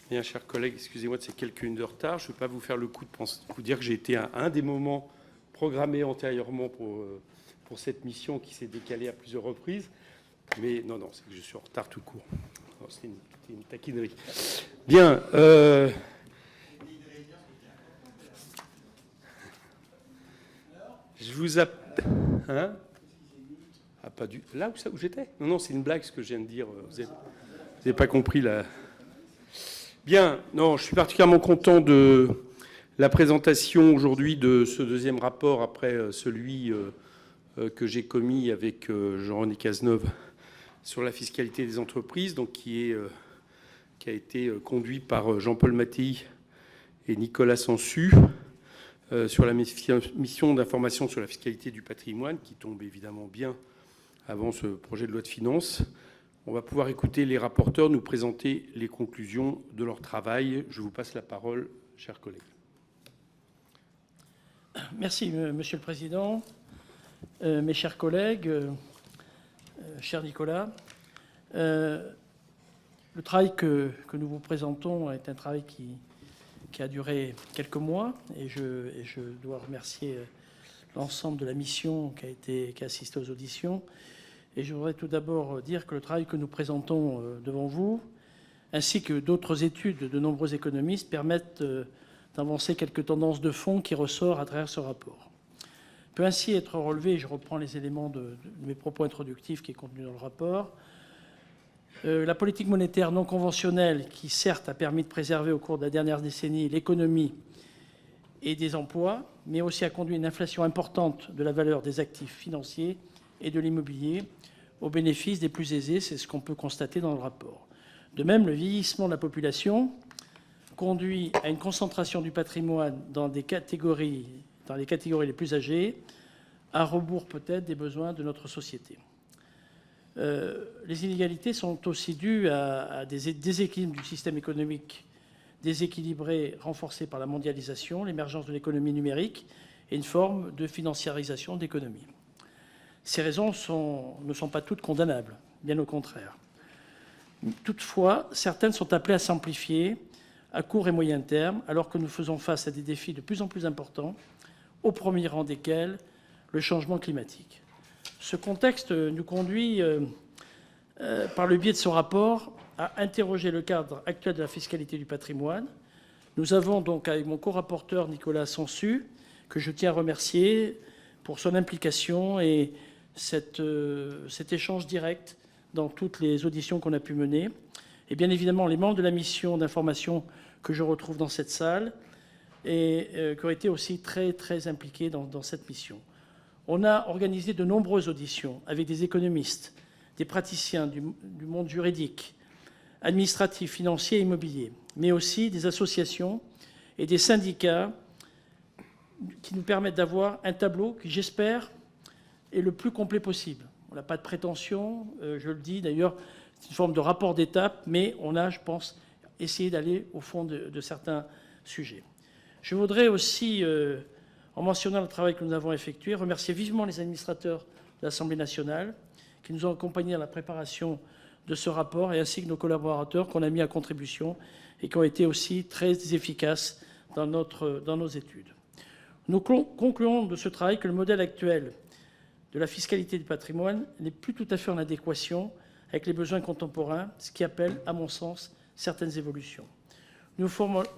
Bien, chers collègues, excusez-moi de ces quelques minutes de retard. Je ne veux pas vous faire le coup de vous dire que j'ai été à un des moments programmés antérieurement pour cette mission qui s'est décalée à plusieurs reprises. Mais non, c'est que je suis en retard tout court. C'est une taquinerie. Bien. Je vous appelle... Hein? Ah, pas du... Là où j'étais? Non, c'est une blague ce que je viens de dire. Vous n'avez pas compris la... Bien, non, je suis particulièrement content de la présentation aujourd'hui de ce deuxième rapport après celui que j'ai commis avec Jean-René Cazeneuve sur la fiscalité des entreprises, donc qui a été conduit par Jean-Paul Mattei et Nicolas Sansu sur la mission d'information sur la fiscalité du patrimoine, qui tombe évidemment bien avant ce projet de loi de finances. On va pouvoir écouter les rapporteurs nous présenter les conclusions de leur travail. Je vous passe la parole, chers collègues. Merci, Monsieur le Président. Mes chers collègues, cher Nicolas, le travail que nous vous présentons est un travail qui a duré quelques mois et je dois remercier l'ensemble de la mission qui a assisté aux auditions. Et je voudrais tout d'abord dire que le travail que nous présentons devant vous, ainsi que d'autres études de nombreux économistes, permettent d'avancer quelques tendances de fond qui ressortent à travers ce rapport. Peut ainsi être relevé, je reprends les éléments de mes propos introductifs qui est contenu dans le rapport, la politique monétaire non conventionnelle qui, certes, a permis de préserver au cours de la dernière décennie l'économie et des emplois, mais aussi a conduit à une inflation importante de la valeur des actifs financiers et de l'immobilier au bénéfice des plus aisés, c'est ce qu'on peut constater dans le rapport. De même, le vieillissement de la population conduit à une concentration du patrimoine dans les catégories les plus âgées, à rebours peut-être des besoins de notre société. Les inégalités sont aussi dues à des déséquilibres du système économique déséquilibré, renforcé par la mondialisation, l'émergence de l'économie numérique et une forme de financiarisation de l'économie. Ces raisons ne sont pas toutes condamnables, bien au contraire. Toutefois, certaines sont appelées à s'amplifier à court et moyen terme, alors que nous faisons face à des défis de plus en plus importants, au premier rang desquels le changement climatique. Ce contexte nous conduit, par le biais de ce rapport, à interroger le cadre actuel de la fiscalité du patrimoine. Nous avons donc, avec mon co-rapporteur Nicolas Sansu, que je tiens à remercier pour son implication et cet échange direct dans toutes les auditions qu'on a pu mener, et bien évidemment les membres de la mission d'information que je retrouve dans cette salle et qui ont été aussi très, très impliqués dans cette mission. On a organisé de nombreuses auditions avec des économistes, des praticiens du monde juridique, administratif, financier et immobilier, mais aussi des associations et des syndicats qui nous permettent d'avoir un tableau qui, j'espère, est le plus complet possible. On n'a pas de prétention, je le dis d'ailleurs, c'est une forme de rapport d'étape, mais on a, je pense, essayé d'aller au fond de certains sujets. Je voudrais aussi, en mentionnant le travail que nous avons effectué, remercier vivement les administrateurs de l'Assemblée nationale qui nous ont accompagnés dans la préparation de ce rapport et ainsi que nos collaborateurs qu'on a mis à contribution et qui ont été aussi très efficaces dans nos études. Nous concluons de ce travail que le modèle actuel de la fiscalité du patrimoine n'est plus tout à fait en adéquation avec les besoins contemporains, ce qui appelle, à mon sens, certaines évolutions. Nous formulons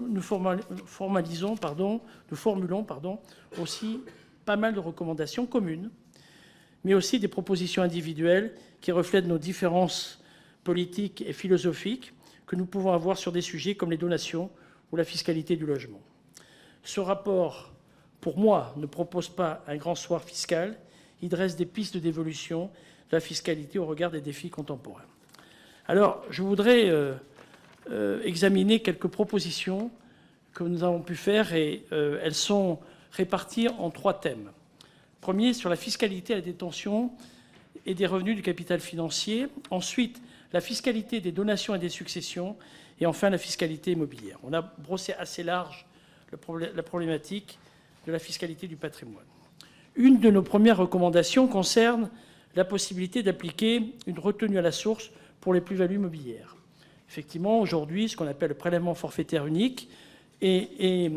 aussi pas mal de recommandations communes, mais aussi des propositions individuelles qui reflètent nos différences politiques et philosophiques que nous pouvons avoir sur des sujets comme les donations ou la fiscalité du logement. Ce rapport, pour moi, ne propose pas un grand soir fiscal. Il dresse des pistes d'évolution de la fiscalité au regard des défis contemporains. Alors, je voudrais examiner quelques propositions que nous avons pu faire et elles sont réparties en 3 thèmes. Premier, sur la fiscalité à la détention et des revenus du capital financier. Ensuite, la fiscalité des donations et des successions. Et enfin, la fiscalité immobilière. On a brossé assez large la problématique de la fiscalité du patrimoine. Une de nos premières recommandations concerne la possibilité d'appliquer une retenue à la source pour les plus-values immobilières. effectivement, aujourd'hui, ce qu'on appelle le prélèvement forfaitaire unique et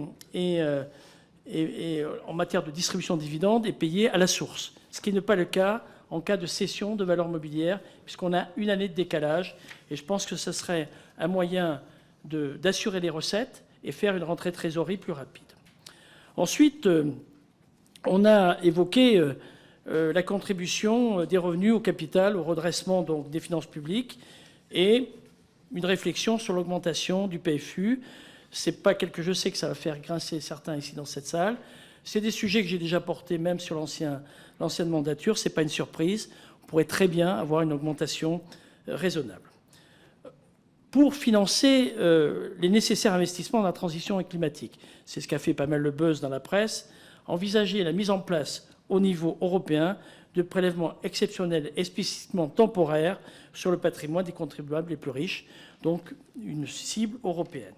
en matière de distribution de dividendes est payé à la source, ce qui n'est pas le cas en cas de cession de valeurs mobilières, puisqu'on a une année de décalage. Et je pense que ce serait un moyen d'assurer les recettes et faire une rentrée de trésorerie plus rapide. Ensuite, on a évoqué la contribution des revenus au capital, au redressement donc, des finances publiques, et une réflexion sur l'augmentation du PFU. C'est pas quelque, je sais que ça va faire grincer certains ici dans cette salle. C'est des sujets que j'ai déjà portés même sur l'ancienne mandature. C'est pas une surprise. On pourrait très bien avoir une augmentation raisonnable. Pour financer les nécessaires investissements dans la transition climatique, c'est ce qu'a fait pas mal le buzz dans la presse, envisager la mise en place au niveau européen de prélèvements exceptionnels et spécifiquement temporaires sur le patrimoine des contribuables les plus riches, donc une cible européenne.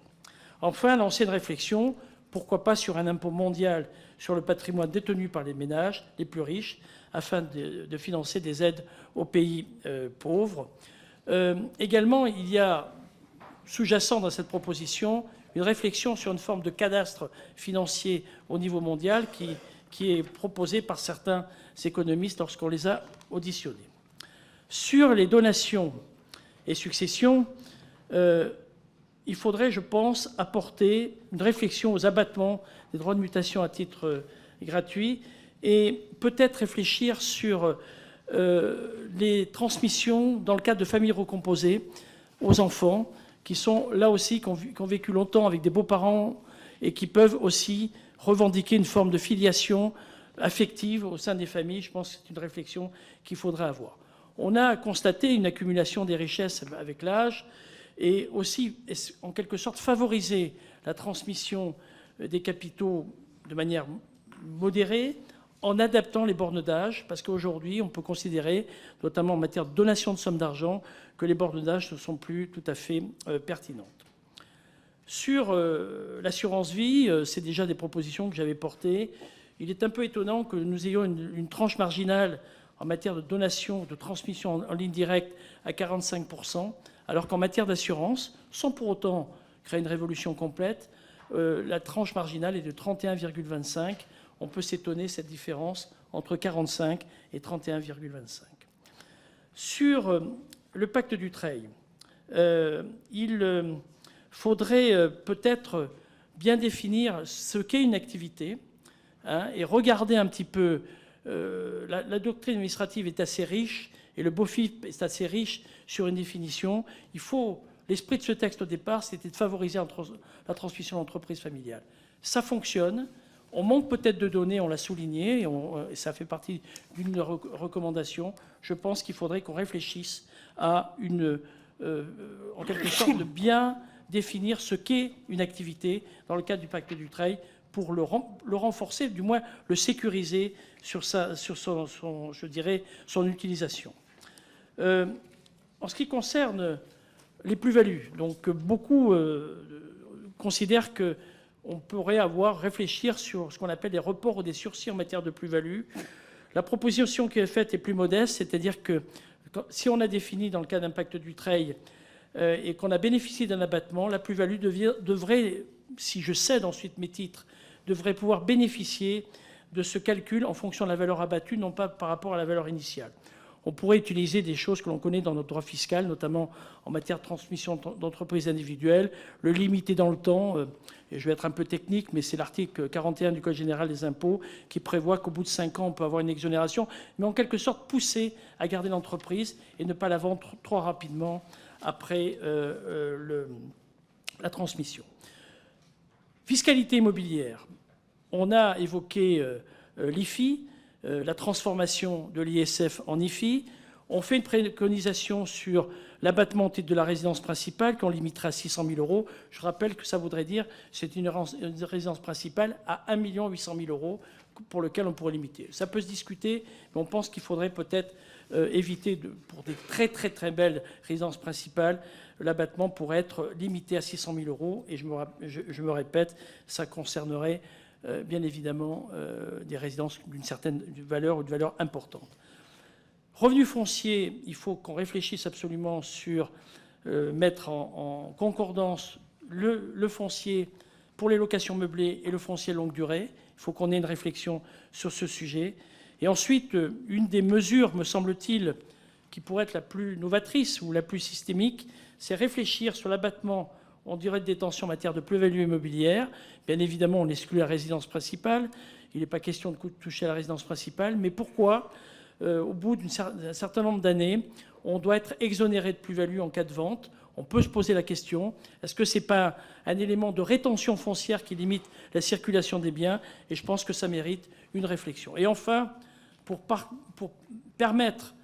Enfin, lancer une réflexion, pourquoi pas sur un impôt mondial sur le patrimoine détenu par les ménages les plus riches, afin de financer des aides aux pays pauvres. Également, il y a sous-jacent dans cette proposition une réflexion sur une forme de cadastre financier au niveau mondial qui est proposée par certains économistes lorsqu'on les a auditionnés. Sur les donations et successions, il faudrait, je pense, apporter une réflexion aux abattements des droits de mutation à titre gratuit et peut-être réfléchir sur les transmissions dans le cadre de familles recomposées aux enfants qui sont là aussi, qui ont vécu longtemps avec des beaux-parents et qui peuvent aussi revendiquer une forme de filiation affective au sein des familles. Je pense que c'est une réflexion qu'il faudrait avoir. On a constaté une accumulation des richesses avec l'âge et aussi, en quelque sorte, favoriser la transmission des capitaux de manière modérée en adaptant les bornes d'âge, parce qu'aujourd'hui, on peut considérer, notamment en matière de donation de sommes d'argent, que les bornes d'âge ne sont plus tout à fait pertinentes. Sur l'assurance vie, c'est déjà des propositions que j'avais portées. Il est un peu étonnant que nous ayons une tranche marginale en matière de donation, de transmission en ligne directe à 45%, alors qu'en matière d'assurance, sans pour autant créer une révolution complète, la tranche marginale est de 31,25%. On peut s'étonner cette différence entre 45 et 31,25. Sur le pacte Dutreil, il faudrait peut-être bien définir ce qu'est une activité et regarder un petit peu. La doctrine administrative est assez riche et le BOFIP est assez riche sur une définition. L'esprit de ce texte au départ, c'était de favoriser la transmission d'entreprise familiale. Ça fonctionne. On manque peut-être de données, on l'a souligné, et ça fait partie d'une recommandation. Je pense qu'il faudrait qu'on réfléchisse à en quelque sorte, de bien définir ce qu'est une activité dans le cadre du pacte Dutreil pour le renforcer, du moins le sécuriser sur son utilisation. En ce qui concerne les plus-values, donc beaucoup considèrent que on pourrait réfléchir sur ce qu'on appelle les reports ou des sursis en matière de plus-value. La proposition qui est faite est plus modeste, c'est-à-dire que si on a défini dans le cas d'un pacte Dutreil et qu'on a bénéficié d'un abattement, la plus-value devrait, si je cède ensuite mes titres, devrait pouvoir bénéficier de ce calcul en fonction de la valeur abattue, non pas par rapport à la valeur initiale. On pourrait utiliser des choses que l'on connaît dans notre droit fiscal, notamment en matière de transmission d'entreprises individuelles, le limiter dans le temps, et je vais être un peu technique, mais c'est l'article 41 du Code général des impôts qui prévoit qu'au bout de 5 ans, on peut avoir une exonération, mais en quelque sorte pousser à garder l'entreprise et ne pas la vendre trop rapidement après la transmission. Fiscalité immobilière. On a évoqué l'IFI, la transformation de l'ISF en IFI. On fait une préconisation sur l'abattement au titre de la résidence principale qu'on limiterait à 600 000 euros. Je rappelle que ça voudrait dire que c'est une résidence principale à 1 800 000 euros pour lequel on pourrait limiter. Ça peut se discuter, mais on pense qu'il faudrait peut-être éviter, pour des très très très belles résidences principales, l'abattement pourrait être limité à 600 000 euros. Et je me répète, ça concernerait bien évidemment des résidences d'une certaine valeur ou de valeur importante. Revenu foncier, il faut qu'on réfléchisse absolument sur mettre en concordance le foncier pour les locations meublées et le foncier longue durée. Il faut qu'on ait une réflexion sur ce sujet. Et ensuite, une des mesures, me semble-t-il, qui pourrait être la plus novatrice ou la plus systémique, c'est réfléchir sur l'abattement en durée de détention en matière de plus-value immobilière. Bien évidemment, on exclut la résidence principale. Il n'est pas question de toucher à la résidence principale. Mais pourquoi, au bout d'un certain nombre d'années, on doit être exonéré de plus-value en cas de vente? On peut se poser la question, est-ce que ce n'est pas un élément de rétention foncière qui limite la circulation des biens? Et je pense que ça mérite une réflexion. Et enfin, pour permettre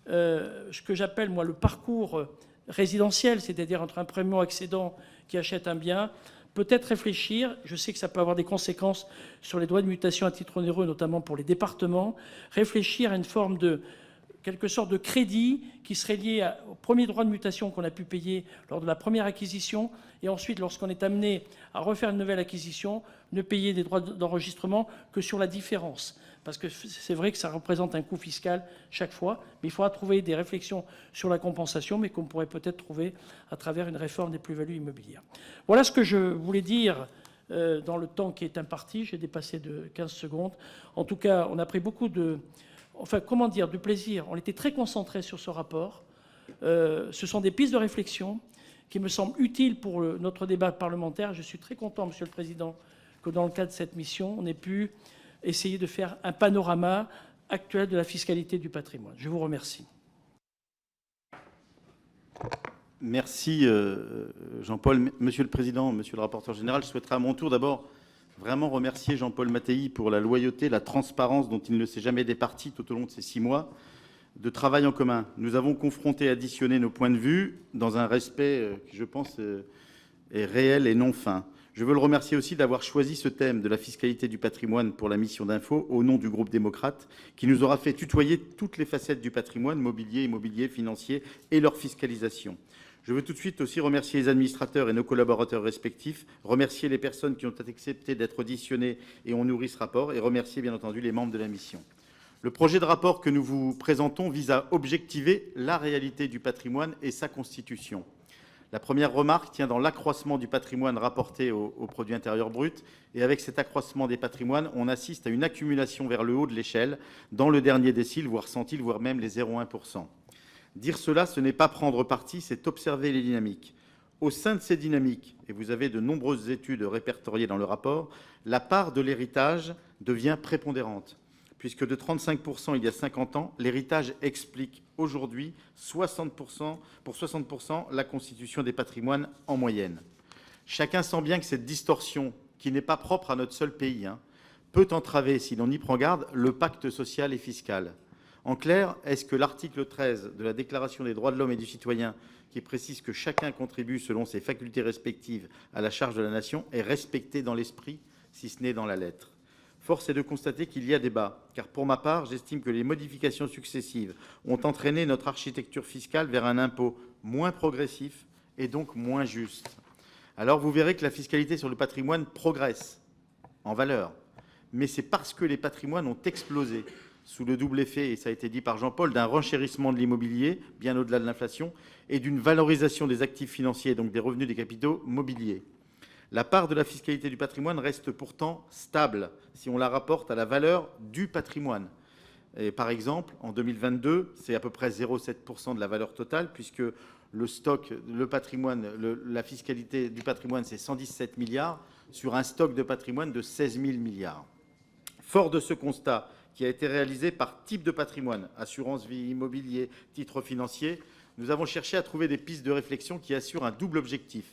ce que j'appelle, moi, le parcours résidentiel, c'est-à-dire entre un primo-accédant qui achète un bien, peut-être réfléchir, je sais que ça peut avoir des conséquences sur les droits de mutation à titre onéreux, notamment pour les départements, réfléchir à une forme de quelque sorte de crédit qui serait lié au premier droit de mutation qu'on a pu payer lors de la première acquisition, et ensuite, lorsqu'on est amené à refaire une nouvelle acquisition, ne payer des droits d'enregistrement que sur la différence. Parce que c'est vrai que ça représente un coût fiscal chaque fois, mais il faudra trouver des réflexions sur la compensation, mais qu'on pourrait peut-être trouver à travers une réforme des plus-values immobilières. Voilà ce que je voulais dire dans le temps qui est imparti. J'ai dépassé de 15 secondes. En tout cas, on a pris beaucoup de plaisir. On était très concentrés sur ce rapport. Ce sont des pistes de réflexion qui me semblent utiles pour notre débat parlementaire. Je suis très content, Monsieur le Président, que dans le cadre de cette mission, on ait pu essayer de faire un panorama actuel de la fiscalité du patrimoine. Je vous remercie. Merci Jean-Paul. Monsieur le Président, Monsieur le rapporteur général, je souhaiterais à mon tour d'abord vraiment remercier Jean-Paul Mattei pour la loyauté, la transparence dont il ne s'est jamais départi tout au long de ces 6 mois de travail en commun. Nous avons confronté, additionné nos points de vue dans un respect qui, je pense, est réel et non fin. Je veux le remercier aussi d'avoir choisi ce thème de la fiscalité du patrimoine pour la mission d'info au nom du groupe démocrate qui nous aura fait tutoyer toutes les facettes du patrimoine, mobilier, immobilier, financier et leur fiscalisation. Je veux tout de suite aussi remercier les administrateurs et nos collaborateurs respectifs, remercier les personnes qui ont accepté d'être auditionnées et ont nourri ce rapport et remercier bien entendu les membres de la mission. Le projet de rapport que nous vous présentons vise à objectiver la réalité du patrimoine et sa constitution. La première remarque tient dans l'accroissement du patrimoine rapporté au produit intérieur brut. Et avec cet accroissement des patrimoines, on assiste à une accumulation vers le haut de l'échelle, dans le dernier décile, voire centile, voire même les 0,1%. Dire cela, ce n'est pas prendre parti, c'est observer les dynamiques. Au sein de ces dynamiques, et vous avez de nombreuses études répertoriées dans le rapport, la part de l'héritage devient prépondérante. Puisque de 35% il y a 50 ans, l'héritage explique aujourd'hui 60%, pour 60% la constitution des patrimoines en moyenne. Chacun sent bien que cette distorsion, qui n'est pas propre à notre seul pays, peut entraver, si l'on y prend garde, le pacte social et fiscal. En clair, est-ce que l'article 13 de la Déclaration des droits de l'homme et du citoyen, qui précise que chacun contribue selon ses facultés respectives à la charge de la nation, est respecté dans l'esprit, si ce n'est dans la lettre ? Force est de constater qu'il y a débat, car pour ma part, j'estime que les modifications successives ont entraîné notre architecture fiscale vers un impôt moins progressif et donc moins juste. Alors vous verrez que la fiscalité sur le patrimoine progresse en valeur, mais c'est parce que les patrimoines ont explosé sous le double effet, et ça a été dit par Jean-Paul, d'un renchérissement de l'immobilier, bien au-delà de l'inflation, et d'une valorisation des actifs financiers, donc des revenus des capitaux mobiliers. La part de la fiscalité du patrimoine reste pourtant stable si on la rapporte à la valeur du patrimoine. Et par exemple, en 2022, c'est à peu près 0,7% de la valeur totale, puisque le stock, le patrimoine, la fiscalité du patrimoine, c'est 117 milliards sur un stock de patrimoine de 16 000 milliards. Fort de ce constat qui a été réalisé par type de patrimoine, assurance vie, immobilier, titre financier, nous avons cherché à trouver des pistes de réflexion qui assurent un double objectif.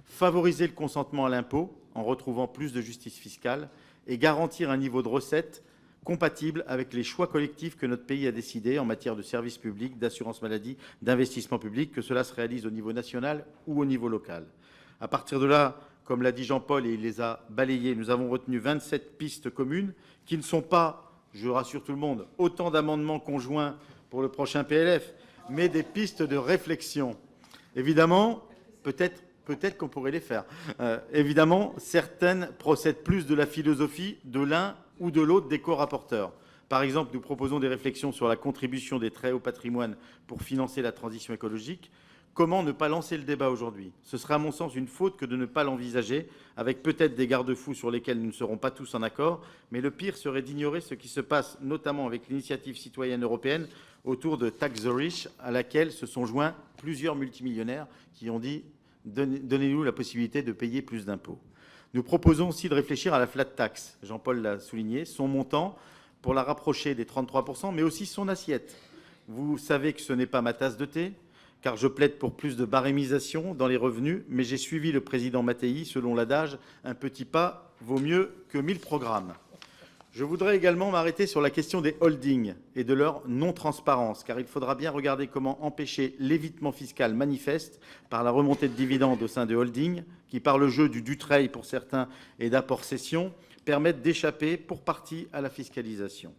Favoriser le consentement à l'impôt en retrouvant plus de justice fiscale et garantir un niveau de recettes compatible avec les choix collectifs que notre pays a décidés en matière de services publics, d'assurance maladie, d'investissement public, que cela se réalise au niveau national ou au niveau local. À partir de là, comme l'a dit Jean-Paul et il les a balayées, nous avons retenu 27 pistes communes qui ne sont pas, je rassure tout le monde, autant d'amendements conjoints pour le prochain PLF, mais des pistes de réflexion. Évidemment, peut-être qu'on pourrait les faire. Évidemment, certaines procèdent plus de la philosophie de l'un ou de l'autre des co-rapporteurs. Par exemple, nous proposons des réflexions sur la contribution des très hauts patrimoines pour financer la transition écologique, Comment ne pas lancer le débat aujourd'hui? Ce serait à mon sens une faute que de ne pas l'envisager, avec peut-être des garde-fous sur lesquels nous ne serons pas tous en accord, mais le pire serait d'ignorer ce qui se passe notamment avec l'initiative citoyenne européenne autour de Tax the Rich, à laquelle se sont joints plusieurs multimillionnaires qui ont dit « donnez-nous la possibilité de payer plus d'impôts ». Nous proposons aussi de réfléchir à la flat tax, Jean-Paul l'a souligné, son montant pour la rapprocher des 33%, mais aussi son assiette. Vous savez que ce n'est pas ma tasse de thé, car je plaide pour plus de barémisation dans les revenus, mais j'ai suivi le président Mattei selon l'adage « un petit pas vaut mieux que 1000 programmes ». Je voudrais également m'arrêter sur la question des holdings et de leur non-transparence, car il faudra bien regarder comment empêcher l'évitement fiscal manifeste par la remontée de dividendes au sein des holdings, qui par le jeu du Dutreil pour certains et d'apport-cession, permettent d'échapper pour partie à la fiscalisation.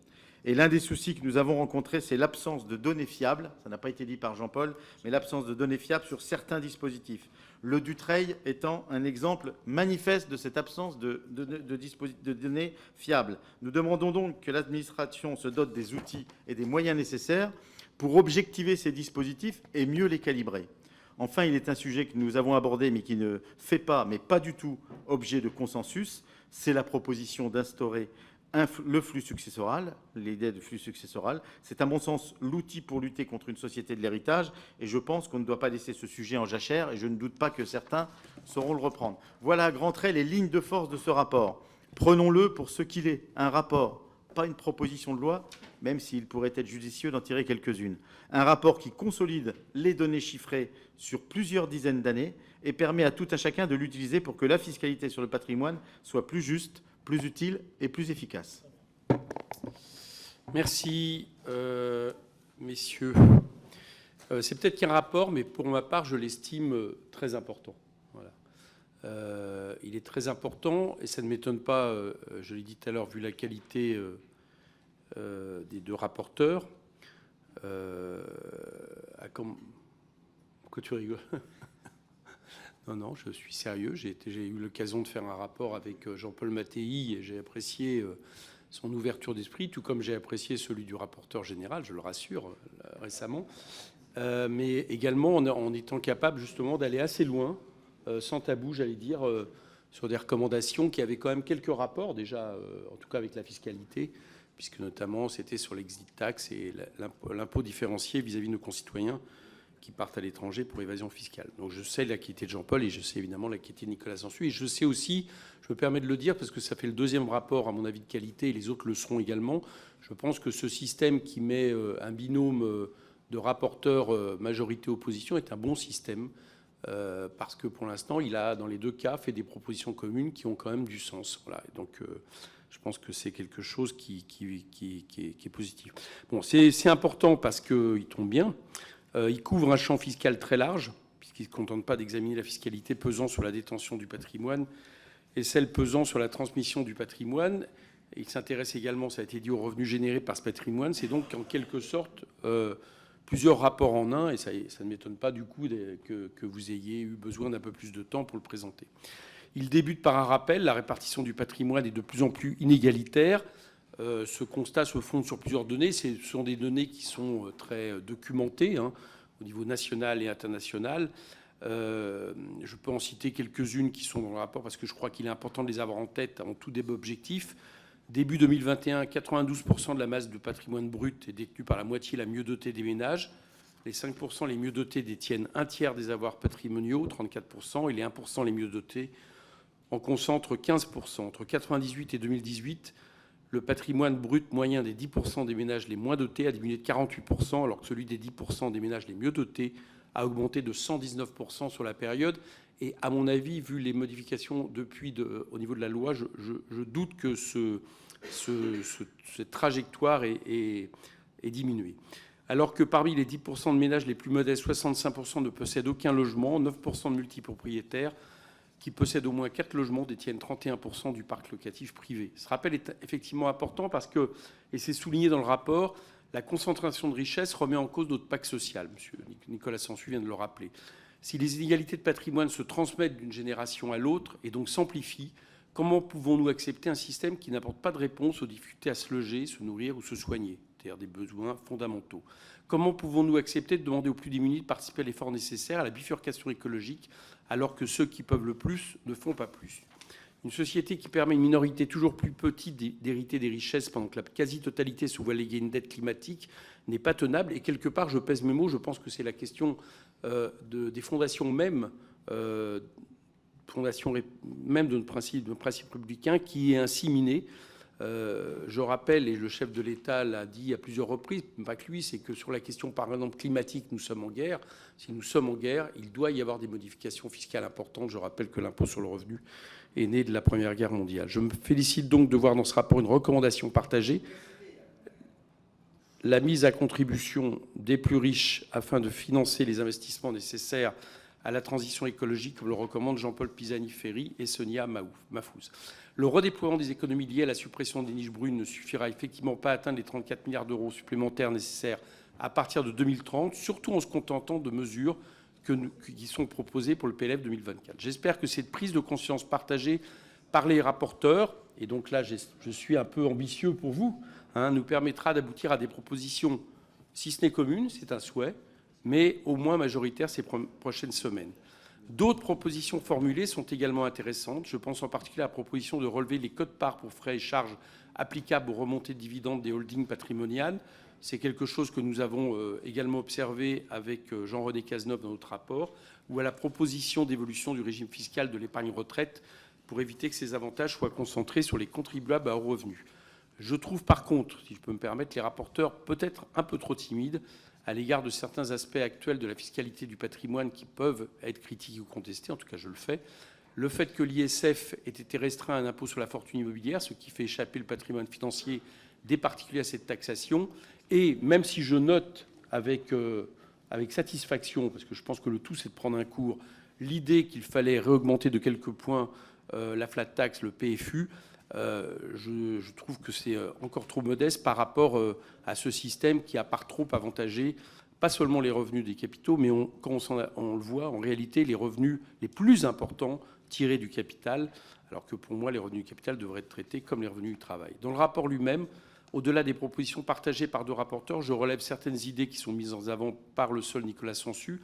Et l'un des soucis que nous avons rencontrés, c'est l'absence de données fiables, ça n'a pas été dit par Jean-Paul, mais l'absence de données fiables sur certains dispositifs. Le Dutreil étant un exemple manifeste de cette absence de données fiables. Nous demandons donc que l'administration se dote des outils et des moyens nécessaires pour objectiver ces dispositifs et mieux les calibrer. Enfin, il est un sujet que nous avons abordé, mais qui ne fait pas, mais pas du tout, objet de consensus. C'est la proposition d'instaurer le flux successoral, l'idée de flux successoral. C'est à mon sens l'outil pour lutter contre une société de l'héritage et je pense qu'on ne doit pas laisser ce sujet en jachère et je ne doute pas que certains sauront le reprendre. Voilà à grands traits les lignes de force de ce rapport. Prenons-le pour ce qu'il est, un rapport, pas une proposition de loi, même s'il pourrait être judicieux d'en tirer quelques-unes. Un rapport qui consolide les données chiffrées sur plusieurs dizaines d'années et permet à tout un chacun de l'utiliser pour que la fiscalité sur le patrimoine soit plus juste, plus utile et plus efficace. Merci, messieurs. C'est peut-être qu'un rapport, mais pour ma part, je l'estime très important. Voilà. Il est très important, et ça ne m'étonne pas, je l'ai dit tout à l'heure, vu la qualité des deux rapporteurs. Pourquoi tu rigoles? Non, je suis sérieux. J'ai eu l'occasion de faire un rapport avec Jean-Paul Mattei et j'ai apprécié son ouverture d'esprit, tout comme j'ai apprécié celui du rapporteur général, je le rassure, récemment. Mais également en étant capable justement d'aller assez loin, sans tabou, j'allais dire, sur des recommandations qui avaient quand même quelques rapports déjà, en tout cas avec la fiscalité, puisque notamment c'était sur l'exit tax et l'impôt différencié vis-à-vis de nos concitoyens qui partent à l'étranger pour évasion fiscale. Donc je sais la qualité de Jean-Paul et je sais évidemment la qualité de Nicolas Sansuy. Et je sais aussi, je me permets de le dire parce que ça fait le deuxième rapport à mon avis de qualité et les autres le seront également, je pense que ce système qui met un binôme de rapporteurs majorité-opposition est un bon système parce que pour l'instant il a dans les deux cas fait des propositions communes qui ont quand même du sens. Voilà. Et donc je pense que c'est quelque chose qui est positif. Bon, c'est important parce qu'il tombe bien. Il couvre un champ fiscal très large, puisqu'il ne se contente pas d'examiner la fiscalité pesant sur la détention du patrimoine et celle pesant sur la transmission du patrimoine. Et il s'intéresse également, ça a été dit, aux revenus générés par ce patrimoine. C'est donc en quelque sorte plusieurs rapports en un, et ça ne m'étonne pas du coup que vous ayez eu besoin d'un peu plus de temps pour le présenter. Il débute par un rappel, la répartition du patrimoine est de plus en plus inégalitaire. Ce constat se fonde sur plusieurs données. Ce sont des données qui sont très documentées au niveau national et international. Je peux en citer quelques-unes qui sont dans le rapport parce que je crois qu'il est important de les avoir en tête en tout débat objectif. Début 2021, 92% de la masse de patrimoine brut est détenue par la moitié la mieux dotée des ménages. Les 5% les mieux dotés détiennent un tiers des avoirs patrimoniaux, 34%, et les 1% les mieux dotés en concentrent 15%. Entre 1998 et 2018, le patrimoine brut moyen des 10% des ménages les moins dotés a diminué de 48%, alors que celui des 10% des ménages les mieux dotés a augmenté de 119% sur la période. Et à mon avis, vu les modifications depuis au niveau de la loi, je doute que cette trajectoire est diminuée. Alors que parmi les 10% de ménages les plus modestes, 65% ne possèdent aucun logement, 9% de multipropriétaires qui possèdent au moins 4 logements détiennent 31% du parc locatif privé. Ce rappel est effectivement important parce que, et c'est souligné dans le rapport, la concentration de richesse remet en cause notre pacte social. Monsieur Nicolas Sansuy vient de le rappeler. Si les inégalités de patrimoine se transmettent d'une génération à l'autre et donc s'amplifient, comment pouvons-nous accepter un système qui n'apporte pas de réponse aux difficultés à se loger, se nourrir ou se soigner? élémentaires, des besoins fondamentaux. Comment pouvons-nous accepter de demander aux plus démunis de participer à l'effort nécessaire à la bifurcation écologique alors que ceux qui peuvent le plus ne font pas plus? Une société qui permet à une minorité toujours plus petite d'hériter des richesses pendant que la quasi-totalité se voit léguer une dette climatique n'est pas tenable. Et quelque part, je pèse mes mots, je pense que c'est la question des fondations même, de notre principe républicain qui est ainsi miné. Je rappelle, et le chef de l'État l'a dit à plusieurs reprises, pas que lui, c'est que sur la question, par exemple, climatique, nous sommes en guerre. Si nous sommes en guerre, il doit y avoir des modifications fiscales importantes. Je rappelle que l'impôt sur le revenu est né de la Première Guerre mondiale. Je me félicite donc de voir dans ce rapport une recommandation partagée, la mise à contribution des plus riches afin de financer les investissements nécessaires à la transition écologique, comme le recommandent Jean-Paul Pisani-Ferry et Sonia Mahfouz. Le redéploiement des économies liées à la suppression des niches brunes ne suffira effectivement pas à atteindre les 34 milliards d'euros supplémentaires nécessaires à partir de 2030, surtout en se contentant de mesures qui sont proposées pour le PLF 2024. J'espère que cette prise de conscience partagée par les rapporteurs, et donc là je suis un peu ambitieux pour vous, nous permettra d'aboutir à des propositions, si ce n'est communes, c'est un souhait, mais au moins majoritaires ces prochaines semaines. D'autres propositions formulées sont également intéressantes. Je pense en particulier à la proposition de relever les quotes-parts pour frais et charges applicables aux remontées de dividendes des holdings patrimoniales. C'est quelque chose que nous avons également observé avec Jean-René Cazeneuve dans notre rapport, ou à la proposition d'évolution du régime fiscal de l'épargne retraite pour éviter que ces avantages soient concentrés sur les contribuables à haut revenu. Je trouve par contre, si je peux me permettre, les rapporteurs peut-être un peu trop timides à l'égard de certains aspects actuels de la fiscalité du patrimoine qui peuvent être critiqués ou contestés, en tout cas je le fais. Le fait que l'ISF ait été restreint à un impôt sur la fortune immobilière, ce qui fait échapper le patrimoine financier des particuliers à cette taxation, et même si je note avec satisfaction, parce que je pense que le tout c'est de prendre un cours, l'idée qu'il fallait réaugmenter de quelques points la flat tax, le PFU, je trouve que c'est encore trop modeste par rapport à ce système qui a par trop avantagé pas seulement les revenus des capitaux, mais quand on le voit, en réalité, les revenus les plus importants tirés du capital, alors que pour moi, les revenus du capital devraient être traités comme les revenus du travail. Dans le rapport lui-même, au-delà des propositions partagées par deux rapporteurs, je relève certaines idées qui sont mises en avant par le seul Nicolas Sansu.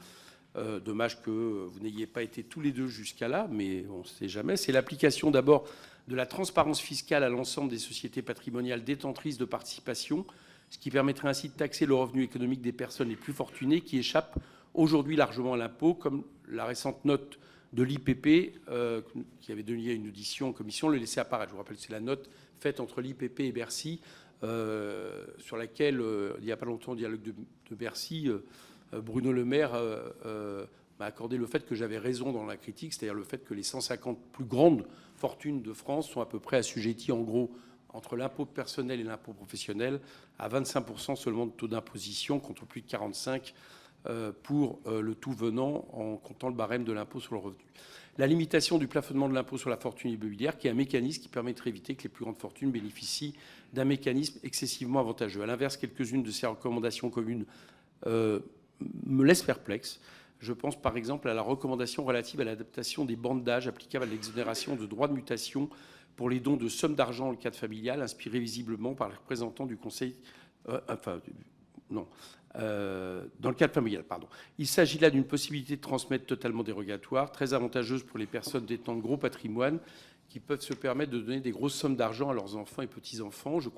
Dommage que vous n'ayez pas été tous les deux jusqu'à là, mais on ne sait jamais. C'est l'application d'abord de la transparence fiscale à l'ensemble des sociétés patrimoniales détentrices de participation, ce qui permettrait ainsi de taxer le revenu économique des personnes les plus fortunées qui échappent aujourd'hui largement à l'impôt, comme la récente note de l'IPP qui avait donné une audition en commission le laissait apparaître. Je vous rappelle que c'est la note faite entre l'IPP et Bercy, sur laquelle, il n'y a pas longtemps, au dialogue de Bercy, Bruno Le Maire m'a accordé le fait que j'avais raison dans la critique, c'est-à-dire le fait que les 150 plus grandes fortunes de France sont à peu près assujetties, en gros, entre l'impôt personnel et l'impôt professionnel, à 25% seulement de taux d'imposition, contre plus de 45% pour le tout venant en comptant le barème de l'impôt sur le revenu. La limitation du plafonnement de l'impôt sur la fortune immobilière, qui est un mécanisme qui permettrait d'éviter que les plus grandes fortunes bénéficient d'un mécanisme excessivement avantageux. À l'inverse, quelques-unes de ces recommandations communes me laissent perplexe. Je pense par exemple à la recommandation relative à l'adaptation des bandes d'âge applicables à l'exonération de droits de mutation pour les dons de sommes d'argent dans le cadre familial, inspirée visiblement par les représentants du Conseil... dans le cadre familial, pardon. Il s'agit là d'une possibilité de transmettre totalement dérogatoire, très avantageuse pour les personnes détenant de gros patrimoines qui peuvent se permettre de donner des grosses sommes d'argent à leurs enfants et petits-enfants. Je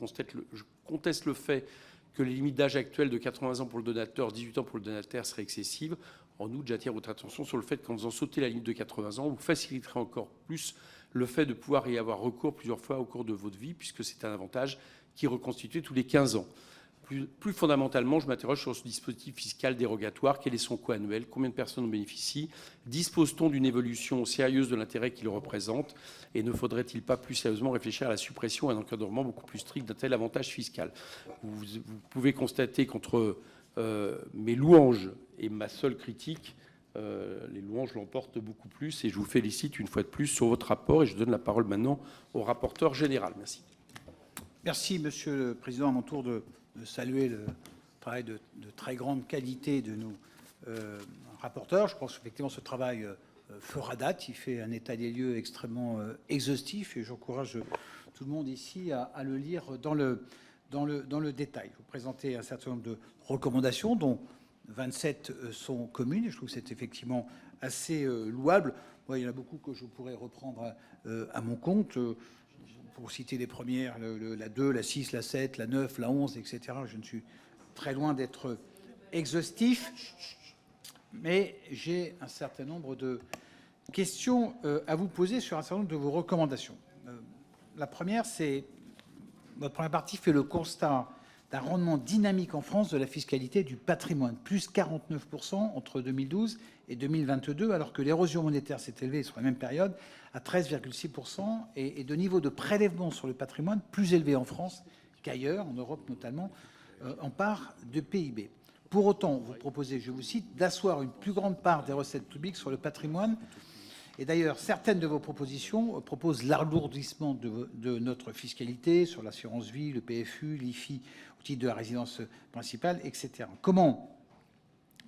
conteste le fait que les limites d'âge actuelles de 80 ans pour le donateur, 18 ans pour le donataire seraient excessives. En outre, j'attire votre attention sur le fait qu'en faisant sauter la limite de 80 ans, vous faciliterez encore plus le fait de pouvoir y avoir recours plusieurs fois au cours de votre vie, puisque c'est un avantage qui est reconstitué tous les 15 ans. Plus fondamentalement, je m'interroge sur ce dispositif fiscal dérogatoire. Quel est son coût annuel? Combien de personnes en bénéficient? Dispose-t-on d'une évolution sérieuse de l'intérêt qu'il représente? Et ne faudrait-il pas plus sérieusement réfléchir à la suppression et à un encadrement beaucoup plus strict d'un tel avantage fiscal? Vous pouvez constater qu'entre mes louanges et ma seule critique, les louanges l'emportent beaucoup plus. Et je vous félicite une fois de plus sur votre rapport. Et je donne la parole maintenant au rapporteur général. Merci. Merci, Monsieur le Président. À mon tour de saluer le travail de très grande qualité de nos rapporteurs. Je pense qu'effectivement ce travail fera date. Il fait un état des lieux extrêmement exhaustif et j'encourage tout le monde ici à le lire dans dans le détail. Je vais vous présenter un certain nombre de recommandations, dont 27 sont communes, et je trouve que c'est effectivement assez louable. Moi, il y en a beaucoup que je pourrais reprendre à mon compte. Pour citer les premières, la 2, la 6, la 7, la 9, la 11, etc. Je ne suis très loin d'être exhaustif, mais j'ai un certain nombre de questions à vous poser sur un certain nombre de vos recommandations. La première, c'est... Votre première partie fait le constat d'un rendement dynamique en France de la fiscalité du patrimoine, plus 49% entre 2012 et 2022, alors que l'érosion monétaire s'est élevée sur la même période à 13,6% et de niveau de prélèvement sur le patrimoine plus élevé en France qu'ailleurs, en Europe notamment, en part de PIB. Pour autant, vous proposez, je vous cite, d'asseoir une plus grande part des recettes publiques sur le patrimoine. Et d'ailleurs, certaines de vos propositions proposent l'alourdissement de notre fiscalité sur l'assurance vie, le PFU, l'IFI, au titre de la résidence principale, etc. Comment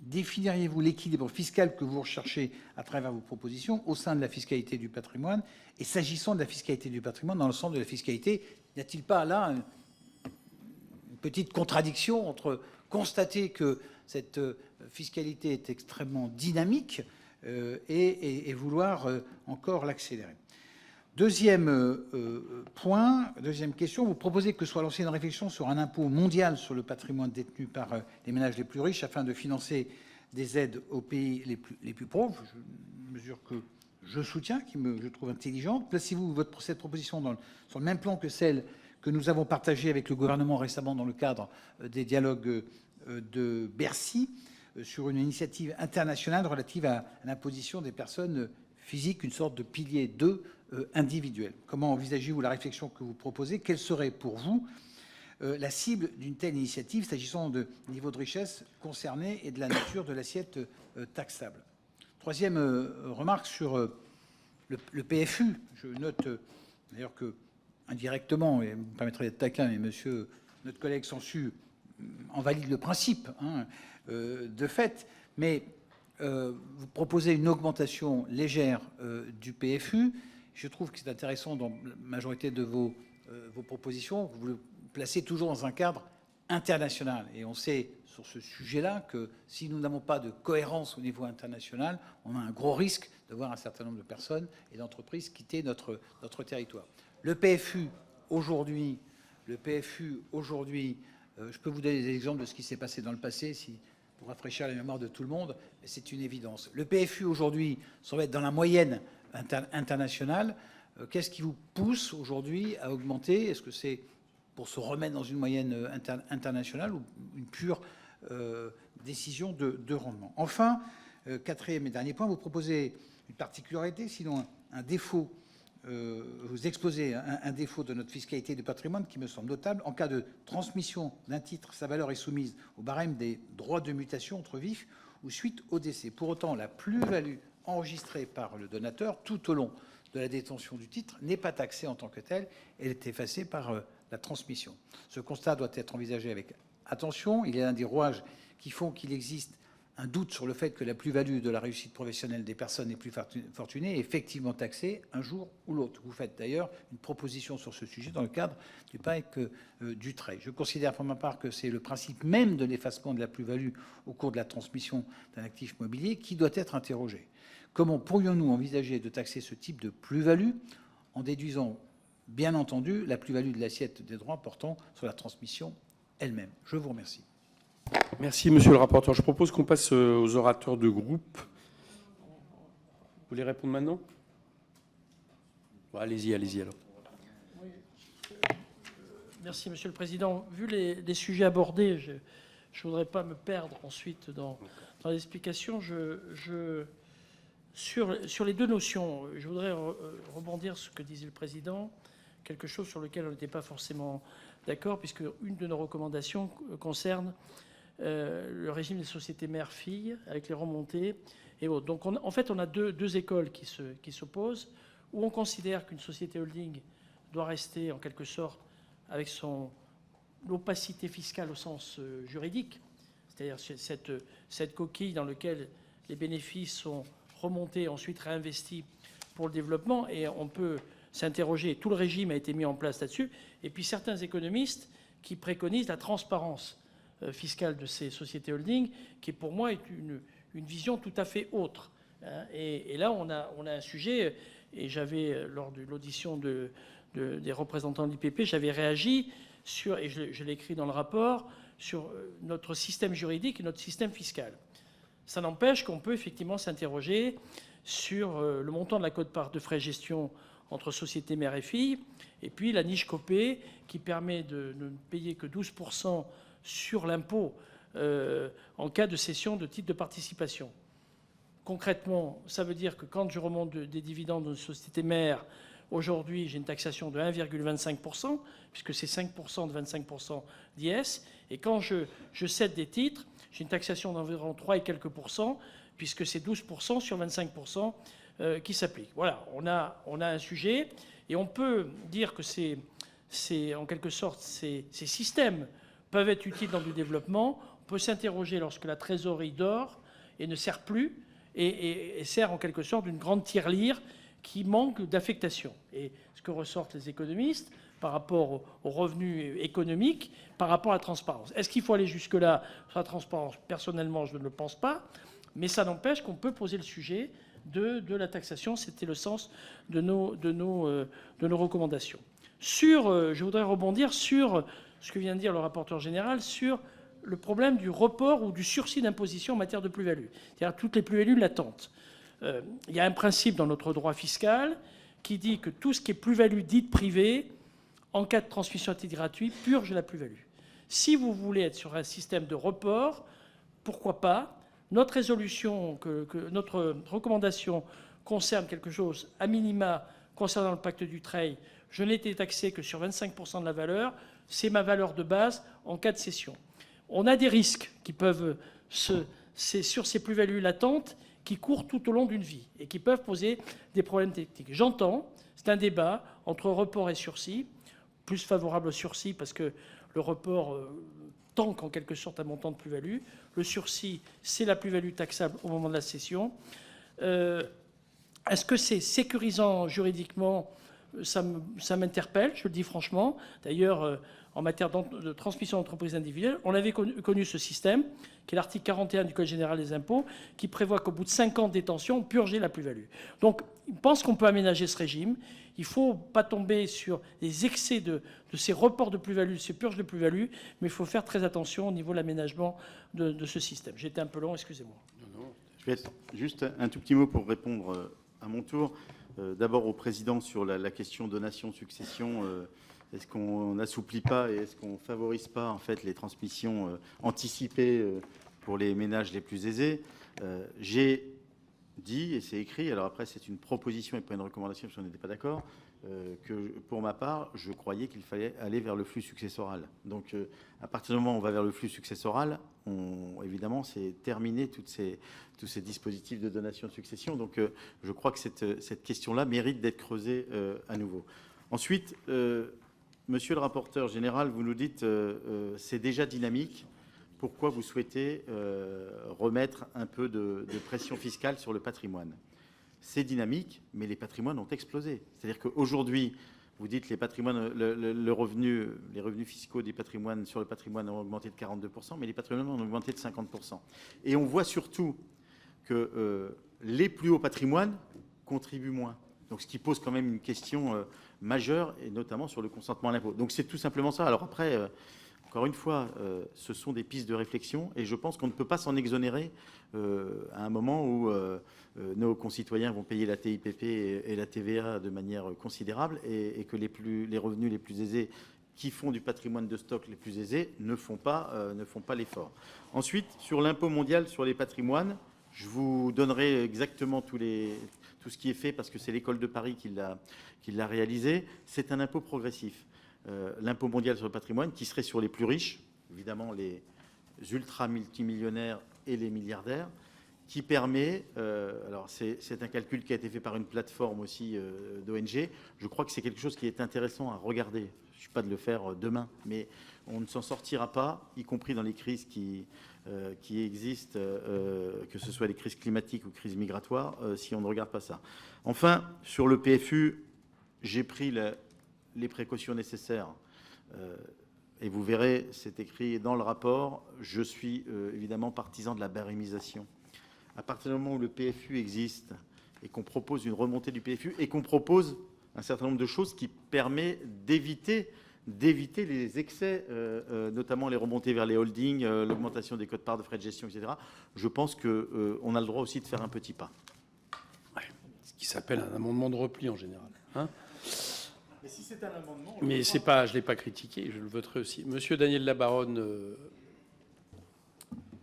définiriez-vous l'équilibre fiscal que vous recherchez à travers vos propositions au sein de la fiscalité du patrimoine? Et s'agissant de la fiscalité du patrimoine, dans l'ensemble de la fiscalité, n'y a-t-il pas là une petite contradiction entre constater que cette fiscalité est extrêmement dynamique et vouloir encore l'accélérer? Deuxième point, deuxième question, vous proposez que soit lancée une réflexion sur un impôt mondial sur le patrimoine détenu par les ménages les plus riches afin de financer des aides aux pays les plus pauvres. Une mesure que je soutiens, je trouve intelligente. Placez-vous cette proposition sur le même plan que celle que nous avons partagée avec le gouvernement récemment dans le cadre des dialogues de Bercy, sur une initiative internationale relative à l'imposition des personnes physiques, une sorte de pilier 2 individuel. Comment envisagez-vous la réflexion que vous proposez? Quelle serait pour vous la cible d'une telle initiative s'agissant de niveau de richesse concerné et de la nature de l'assiette taxable? Troisième remarque sur le PFU. Je note d'ailleurs que, indirectement, et vous me permettrez d'être taquin, mais notre collègue Sansu en valide le principe, de fait, mais vous proposez une augmentation légère du PFU. Je trouve que c'est intéressant dans la majorité de vos propositions. Vous le placez toujours dans un cadre international. Et on sait sur ce sujet-là que si nous n'avons pas de cohérence au niveau international, on a un gros risque de voir un certain nombre de personnes et d'entreprises quitter notre territoire. Le PFU aujourd'hui, je peux vous donner des exemples de ce qui s'est passé dans le passé, pour rafraîchir la mémoire de tout le monde, mais c'est une évidence. Le PFU aujourd'hui semble être dans la moyenne internationale. Qu'est-ce qui vous pousse aujourd'hui à augmenter? Est-ce que c'est pour se remettre dans une moyenne internationale ou une pure décision de rendement? Enfin, quatrième et dernier point, vous proposez une particularité, sinon un défaut. Vous exposez un défaut de notre fiscalité de patrimoine qui me semble notable. En cas de transmission d'un titre, sa valeur est soumise au barème des droits de mutation entre vifs ou suite au décès. Pour autant, la plus-value enregistrée par le donateur tout au long de la détention du titre n'est pas taxée en tant que telle. Elle est effacée par la transmission. Ce constat doit être envisagé avec attention. Il est l'un des rouages qui font qu'il existe un doute sur le fait que la plus-value de la réussite professionnelle des personnes les plus fortunées est effectivement taxée un jour ou l'autre. Vous faites d'ailleurs une proposition sur ce sujet dans le cadre du PAEC du Trade. Je considère pour ma part que c'est le principe même de l'effacement de la plus-value au cours de la transmission d'un actif mobilier qui doit être interrogé. Comment pourrions-nous envisager de taxer ce type de plus-value en déduisant, bien entendu, la plus-value de l'assiette des droits portant sur la transmission elle-même? Je vous remercie. Merci, monsieur le rapporteur. Je propose qu'on passe aux orateurs de groupe. Vous voulez répondre maintenant? Bon, allez-y alors. Merci, monsieur le président. Vu les sujets abordés, je ne voudrais pas me perdre ensuite dans l'explication. Sur les deux notions, je voudrais rebondir sur ce que disait le président, quelque chose sur lequel on n'était pas forcément d'accord, puisque une de nos recommandations concerne le régime des sociétés mère-fille, avec les remontées et autres. Donc, en fait, on a deux écoles qui s'opposent, où on considère qu'une société holding doit rester, en quelque sorte, avec son opacité fiscale au sens juridique, c'est-à-dire cette coquille dans laquelle les bénéfices sont remontés, ensuite réinvestis pour le développement, et on peut s'interroger. Tout le régime a été mis en place là-dessus. Et puis certains économistes qui préconise la transparence fiscale de ces sociétés holding, qui pour moi est une vision tout à fait autre. Et là, on a un sujet, et j'avais, lors de l'audition des représentants de l'IPP, j'avais réagi sur, et je l'ai écrit dans le rapport, sur notre système juridique et notre système fiscal. Ça n'empêche qu'on peut effectivement s'interroger sur le montant de la quote-part de frais de gestion entre sociétés mères et filles, et puis la niche Copé qui permet de ne payer que 12% sur l'impôt en cas de cession de titres de participation. Concrètement, ça veut dire que quand je remonte des dividendes de société mère, aujourd'hui j'ai une taxation de 1,25%, puisque c'est 5% de 25% d'IS, et quand je cède des titres, j'ai une taxation d'environ 3 et quelques pourcents, puisque c'est 12% sur 25% qui s'applique. Voilà, on a un sujet, et on peut dire que en quelque sorte, ces systèmes peuvent être utiles dans du développement. On peut s'interroger lorsque la trésorerie dort et ne sert plus, et sert en quelque sorte d'une grande tirelire qui manque d'affectation. Et ce que ressortent les économistes par rapport aux revenus économiques, par rapport à la transparence. Est-ce qu'il faut aller jusque-là sur la transparence? Personnellement, je ne le pense pas, mais ça n'empêche qu'on peut poser le sujet de la taxation. C'était le sens de nos recommandations. Je voudrais rebondir sur ce que vient de dire le rapporteur général sur le problème du report ou du sursis d'imposition en matière de plus-value, c'est-à-dire toutes les plus-values latentes. Il y a un principe dans notre droit fiscal qui dit que tout ce qui est plus-value dite privée, en cas de transmission à titre gratuit, purge la plus-value. Si vous voulez être sur un système de report, pourquoi pas? Notre notre recommandation concerne quelque chose à minima concernant le pacte du trade. Je n'ai été taxé que sur 25% de la valeur. C'est ma valeur de base en cas de cession. On a des risques qui peuvent sur ces plus-values latentes qui courent tout au long d'une vie et qui peuvent poser des problèmes techniques. J'entends, c'est un débat entre report et sursis, plus favorable au sursis parce que le report tanque en quelque sorte un montant de plus-value. Le sursis, c'est la plus-value taxable au moment de la cession. Est-ce que c'est sécurisant juridiquement? Ça m'interpelle, je le dis franchement. D'ailleurs, en matière de transmission d'entreprise individuelle, on avait connu ce système, qui est l'article 41 du Code général des impôts, qui prévoit qu'au bout de 5 ans de détention, on purgeait la plus-value. Donc, je pense qu'on peut aménager ce régime. Il ne faut pas tomber sur les excès de ces reports de plus-value, ces purges de plus-value, mais il faut faire très attention au niveau de l'aménagement de ce système. J'étais un peu long, excusez-moi. Je vais être juste un tout petit mot pour répondre à mon tour. D'abord au président sur la question donation-succession. Est-ce qu'on n'assouplit pas et est-ce qu'on ne favorise pas en fait les transmissions anticipées pour les ménages les plus aisés? J'ai dit, et c'est écrit, alors après c'est une proposition et pas une recommandation parce qu'on n'était pas d'accord, que pour ma part, je croyais qu'il fallait aller vers le flux successoral. Donc à partir du moment où on va vers le flux successoral, évidemment c'est terminé tous ces dispositifs de donation-succession. Donc je crois que cette question-là mérite d'être creusée à nouveau. Ensuite, monsieur le rapporteur général, vous nous dites c'est déjà dynamique. Pourquoi vous souhaitez remettre un peu de pression fiscale sur le patrimoine? C'est dynamique, mais les patrimoines ont explosé. C'est-à-dire qu'aujourd'hui, vous dites les patrimoines, les revenus fiscaux des patrimoines sur le patrimoine ont augmenté de 42%, mais les patrimoines ont augmenté de 50%. Et on voit surtout que les plus hauts patrimoines contribuent moins. Donc, ce qui pose quand même une question majeure, et notamment sur le consentement à l'impôt. Donc, c'est tout simplement ça. Alors après, encore une fois, ce sont des pistes de réflexion, et je pense qu'on ne peut pas s'en exonérer à un moment où nos concitoyens vont payer la TIPP et la TVA de manière considérable, et que les revenus les plus aisés qui font du patrimoine de stock les plus aisés ne font pas l'effort. Ensuite, sur l'impôt mondial sur les patrimoines, je vous donnerai exactement tout ce qui est fait, parce que c'est l'école de Paris qui l'a réalisé. C'est un impôt progressif. L'impôt mondial sur le patrimoine, qui serait sur les plus riches, évidemment les ultra-multimillionnaires et les milliardaires, qui permet, alors c'est un calcul qui a été fait par une plateforme aussi d'ONG, je crois que c'est quelque chose qui est intéressant à regarder. Je ne suis pas de le faire demain, mais on ne s'en sortira pas, y compris dans les crises qui existent, que ce soit les crises climatiques ou crises migratoires, si on ne regarde pas ça. Enfin, sur le PFU, j'ai pris les précautions nécessaires. et vous verrez, c'est écrit dans le rapport, je suis évidemment partisan de la barémisation. À partir du moment où le PFU existe et qu'on propose une remontée du PFU et qu'on propose un certain nombre de choses qui permet d'éviter les excès, notamment les remontées vers les holdings, l'augmentation des quotes-parts de frais de gestion, etc. Je pense qu'on a le droit aussi de faire un petit pas. Ouais, ce qui s'appelle un amendement de repli en général. Hein, mais si c'est un amendement... mais c'est pas, je ne l'ai pas critiqué, je le voterai aussi. Monsieur Daniel Labaronne.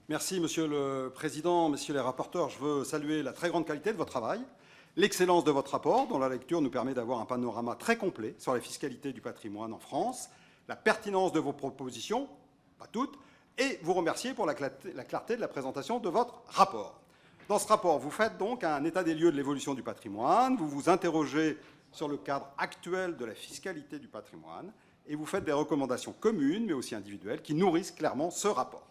Merci, Monsieur le Président, Messieurs les rapporteurs. Je veux saluer la très grande qualité de votre travail, l'excellence de votre rapport, dont la lecture nous permet d'avoir un panorama très complet sur la fiscalité du patrimoine en France, la pertinence de vos propositions, pas toutes, et vous remercier pour la clarté de la présentation de votre rapport. Dans ce rapport, vous faites donc un état des lieux de l'évolution du patrimoine, vous vous interrogez sur le cadre actuel de la fiscalité du patrimoine, et vous faites des recommandations communes, mais aussi individuelles, qui nourrissent clairement ce rapport.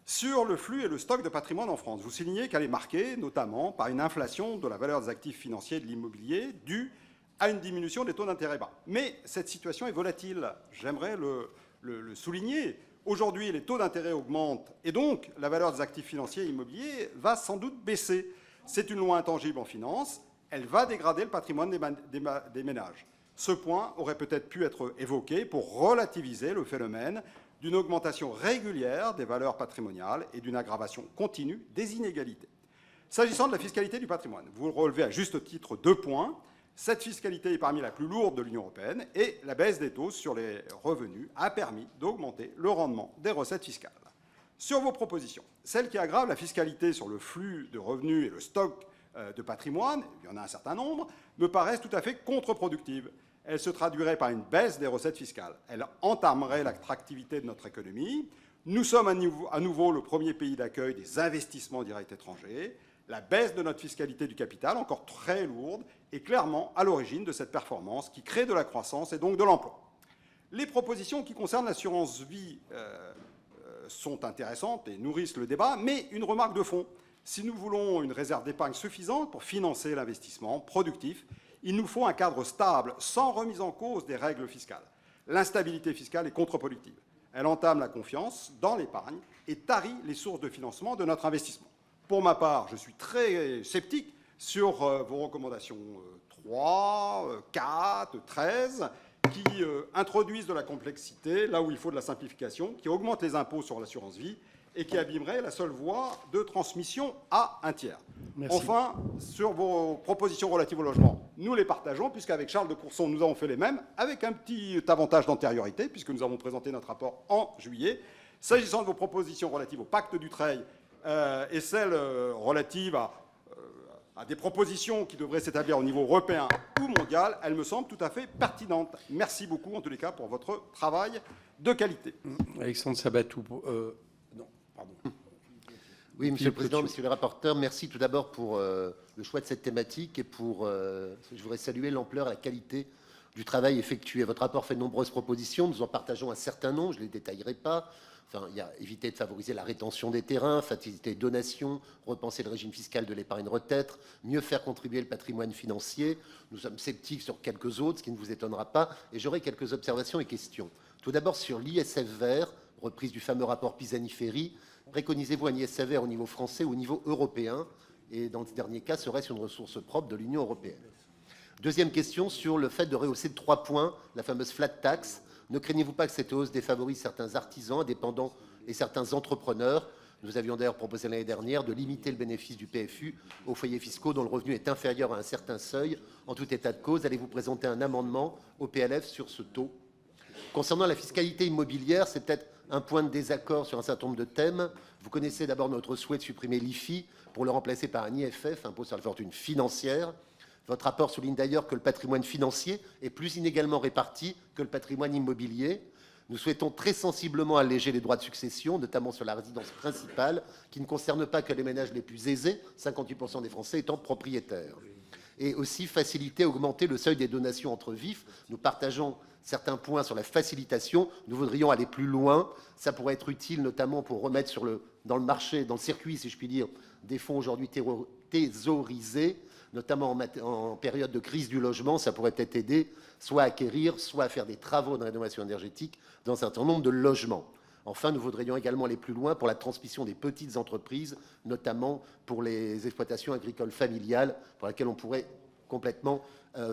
Sur le flux et le stock de patrimoine en France, vous soulignez qu'elle est marquée notamment par une inflation de la valeur des actifs financiers et de l'immobilier due à une diminution des taux d'intérêt bas. Mais cette situation est volatile. J'aimerais le souligner. Aujourd'hui, les taux d'intérêt augmentent et donc la valeur des actifs financiers et immobiliers va sans doute baisser. C'est une loi intangible en finance. Elle va dégrader le patrimoine des ménages. Ce point aurait peut-être pu être évoqué pour relativiser le phénomène d'une augmentation régulière des valeurs patrimoniales et d'une aggravation continue des inégalités. S'agissant de la fiscalité du patrimoine, vous relevez à juste titre 2 points. Cette fiscalité est parmi la plus lourde de l'Union européenne et la baisse des taux sur les revenus a permis d'augmenter le rendement des recettes fiscales. Sur vos propositions, celles qui aggravent la fiscalité sur le flux de revenus et le stock de patrimoine, il y en a un certain nombre, me paraissent tout à fait contre-productives. Elle se traduirait par une baisse des recettes fiscales. Elle entamerait l'attractivité de notre économie. Nous sommes à nouveau le premier pays d'accueil des investissements directs étrangers. La baisse de notre fiscalité du capital, encore très lourde, est clairement à l'origine de cette performance qui crée de la croissance et donc de l'emploi. Les propositions qui concernent l'assurance vie sont intéressantes et nourrissent le débat, mais une remarque de fond. Si nous voulons une réserve d'épargne suffisante pour financer l'investissement productif, il nous faut un cadre stable, sans remise en cause des règles fiscales. L'instabilité fiscale est contre-productive. Elle entame la confiance dans l'épargne et tarit les sources de financement de notre investissement. Pour ma part, je suis très sceptique sur vos recommandations 3, 4, 13, qui introduisent de la complexité là où il faut de la simplification, qui augmentent les impôts sur l'assurance vie et qui abîmerait la seule voie de transmission à un tiers. Merci. Enfin, sur vos propositions relatives au logement, nous les partageons, puisqu'avec Charles de Courson, nous avons fait les mêmes, avec un petit avantage d'antériorité, puisque nous avons présenté notre rapport en juillet. S'agissant de vos propositions relatives au pacte Dutreil et celles relatives à des propositions qui devraient s'établir au niveau européen ou mondial, elles me semblent tout à fait pertinentes. Merci beaucoup, en tous les cas, pour votre travail de qualité. Alexandre Sabatou. Non, pardon. Oui, Monsieur le Président, Monsieur le rapporteur, merci tout d'abord pour le choix de cette thématique et pour, je voudrais saluer l'ampleur et la qualité du travail effectué. Votre rapport fait de nombreuses propositions, nous en partageons un certain nombre, je ne les détaillerai pas. Enfin, il y a éviter de favoriser la rétention des terrains, faciliter les donations, repenser le régime fiscal de l'épargne retraite, mieux faire contribuer le patrimoine financier. Nous sommes sceptiques sur quelques autres, ce qui ne vous étonnera pas, et j'aurai quelques observations et questions. Tout d'abord sur l'ISF vert, reprise du fameux rapport Pisani-Ferry. Préconisez-vous un ISF vert au niveau français ou au niveau européen? Et dans ce dernier cas, serait-ce une ressource propre de l'Union européenne? Deuxième question sur le fait de rehausser de 3 points la fameuse flat tax. Ne craignez-vous pas que cette hausse défavorise certains artisans, indépendants et certains entrepreneurs? Nous avions d'ailleurs proposé l'année dernière de limiter le bénéfice du PFU aux foyers fiscaux dont le revenu est inférieur à un certain seuil. En tout état de cause, allez-vous présenter un amendement au PLF sur ce taux? Concernant la fiscalité immobilière, c'est peut-être un point de désaccord sur un certain nombre de thèmes. Vous connaissez d'abord notre souhait de supprimer l'IFI pour le remplacer par un IFF, impôt sur la fortune financière. Votre rapport souligne d'ailleurs que le patrimoine financier est plus inégalement réparti que le patrimoine immobilier. Nous souhaitons très sensiblement alléger les droits de succession, notamment sur la résidence principale, qui ne concerne pas que les ménages les plus aisés, 58% des Français étant propriétaires. Et aussi faciliter, augmenter le seuil des donations entre vifs. Nous partageons certains points sur la facilitation. Nous voudrions aller plus loin. Ça pourrait être utile notamment pour remettre dans le marché, dans le circuit, si je puis dire, des fonds aujourd'hui thésaurisés. notamment en période de crise du logement, ça pourrait peut-être aider soit à acquérir, soit à faire des travaux de rénovation énergétique dans un certain nombre de logements. Enfin, nous voudrions également aller plus loin pour la transmission des petites entreprises, notamment pour les exploitations agricoles familiales, pour lesquelles on pourrait complètement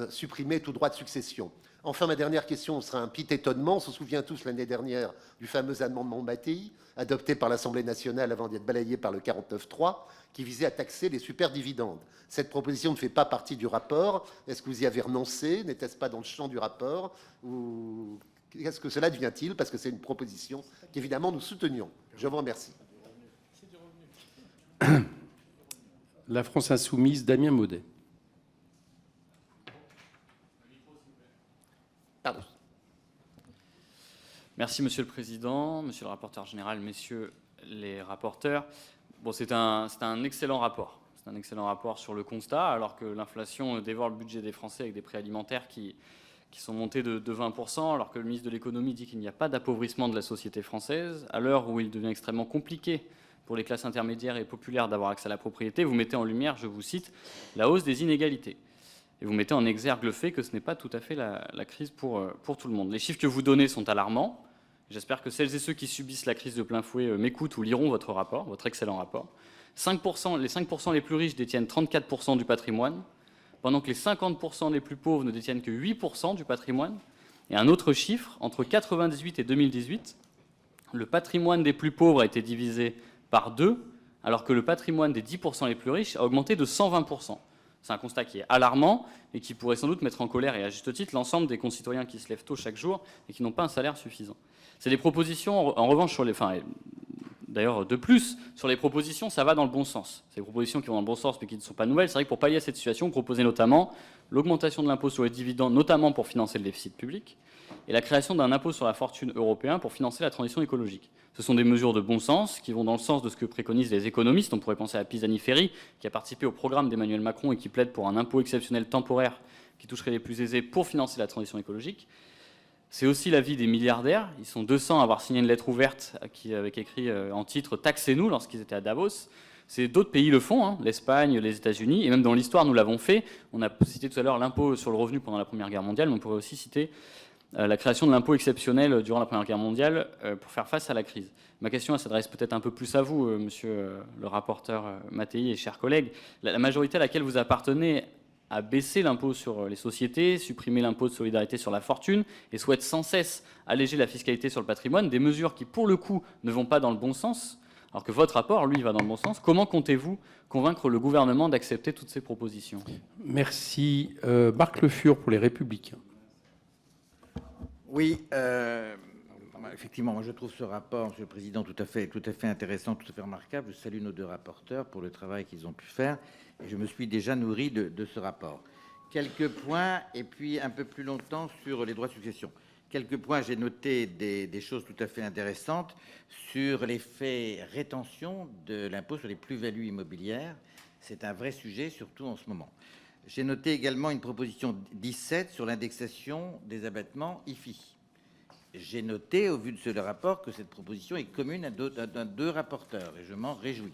supprimer tout droit de succession. Enfin, ma dernière question sera un petit étonnement. On se souvient tous l'année dernière du fameux amendement Mattei, adopté par l'Assemblée nationale avant d'être balayé par le 49.3, qui visait à taxer les superdividendes. Cette proposition ne fait pas partie du rapport. Est-ce que vous y avez renoncé? N'était-ce pas dans le champ du rapport? Ou qu'est-ce que cela devient-il? Parce que c'est une proposition qu'évidemment nous soutenions. Je vous remercie. La France insoumise, Damien Maudet. Pardon. Merci, Monsieur le Président, Monsieur le rapporteur général, Messieurs les rapporteurs. Bon, c'est un excellent rapport. C'est un excellent rapport sur le constat, alors que l'inflation dévore le budget des Français avec des prix alimentaires qui sont montés de 20%, alors que le ministre de l'économie dit qu'il n'y a pas d'appauvrissement de la société française, à l'heure où il devient extrêmement compliqué pour les classes intermédiaires et populaires d'avoir accès à la propriété, vous mettez en lumière, je vous cite, la hausse des inégalités. Et vous mettez en exergue le fait que ce n'est pas tout à fait la crise pour tout le monde. Les chiffres que vous donnez sont alarmants. J'espère que celles et ceux qui subissent la crise de plein fouet m'écoutent ou liront votre rapport, votre excellent rapport. Les 5% les plus riches détiennent 34% du patrimoine, pendant que les 50% les plus pauvres ne détiennent que 8% du patrimoine. Et un autre chiffre, entre 1998 et 2018, le patrimoine des plus pauvres a été divisé par 2, alors que le patrimoine des 10% les plus riches a augmenté de 120%. C'est un constat qui est alarmant et qui pourrait sans doute mettre en colère, et à juste titre, l'ensemble des concitoyens qui se lèvent tôt chaque jour et qui n'ont pas un salaire suffisant. C'est des propositions, en revanche, d'ailleurs, de plus, sur les propositions, ça va dans le bon sens. C'est des propositions qui vont dans le bon sens, mais qui ne sont pas nouvelles. C'est vrai que pour pallier à cette situation, vous proposez notamment l'augmentation de l'impôt sur les dividendes, notamment pour financer le déficit public, et la création d'un impôt sur la fortune européen pour financer la transition écologique. Ce sont des mesures de bon sens qui vont dans le sens de ce que préconisent les économistes. On pourrait penser à Pisani-Ferry, qui a participé au programme d'Emmanuel Macron et qui plaide pour un impôt exceptionnel temporaire qui toucherait les plus aisés pour financer la transition écologique. C'est aussi l'avis des milliardaires. Ils sont 200 à avoir signé une lettre ouverte qui avait écrit en titre « Taxez-nous » lorsqu'ils étaient à Davos. D'autres pays le font, hein, l'Espagne, les États-Unis, et même dans l'histoire, nous l'avons fait. On a cité tout à l'heure l'impôt sur le revenu pendant la Première Guerre mondiale, mais on pourrait aussi citer la création de l'impôt exceptionnel durant la Première Guerre mondiale pour faire face à la crise. Ma question elle s'adresse peut-être un peu plus à vous, monsieur le rapporteur Mattei et chers collègues. La majorité à laquelle vous appartenez a baissé l'impôt sur les sociétés, supprimé l'impôt de solidarité sur la fortune et souhaite sans cesse alléger la fiscalité sur le patrimoine, des mesures qui, pour le coup, ne vont pas dans le bon sens, alors que votre rapport, lui, va dans le bon sens. Comment comptez-vous convaincre le gouvernement d'accepter toutes ces propositions? Merci. Marc Le Fur pour les Républicains. Oui, effectivement, moi je trouve ce rapport, Monsieur le Président, tout à fait intéressant, tout à fait remarquable. Je salue nos deux rapporteurs pour le travail qu'ils ont pu faire et je me suis déjà nourri de ce rapport. Quelques points et puis un peu plus longtemps sur les droits de succession. Quelques points, j'ai noté des choses tout à fait intéressantes sur l'effet rétention de l'impôt sur les plus-values immobilières. C'est un vrai sujet, surtout en ce moment. J'ai noté également une proposition 17 sur l'indexation des abattements IFI. J'ai noté, au vu de ce rapport, que cette proposition est commune à deux rapporteurs, et je m'en réjouis.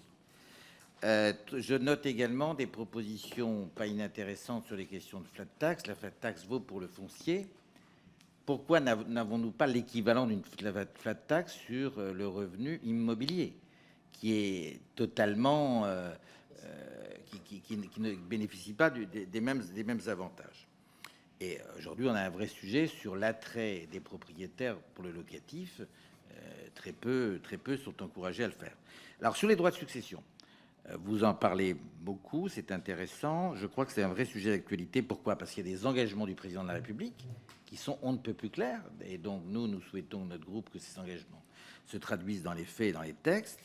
Je note également des propositions pas inintéressantes sur les questions de flat tax. La flat tax vaut pour le foncier. Pourquoi n'avons-nous pas l'équivalent d'une flat tax sur le revenu immobilier, qui est totalement... qui ne bénéficient pas des mêmes avantages. Et aujourd'hui, on a un vrai sujet sur l'attrait des propriétaires pour le locatif. Très peu sont encouragés à le faire. Alors, sur les droits de succession, vous en parlez beaucoup, c'est intéressant. Je crois que c'est un vrai sujet d'actualité. Pourquoi? Parce qu'il y a des engagements du président de la République qui sont on ne peut plus clairs. Et donc, nous souhaitons, notre groupe, que ces engagements se traduisent dans les faits et dans les textes.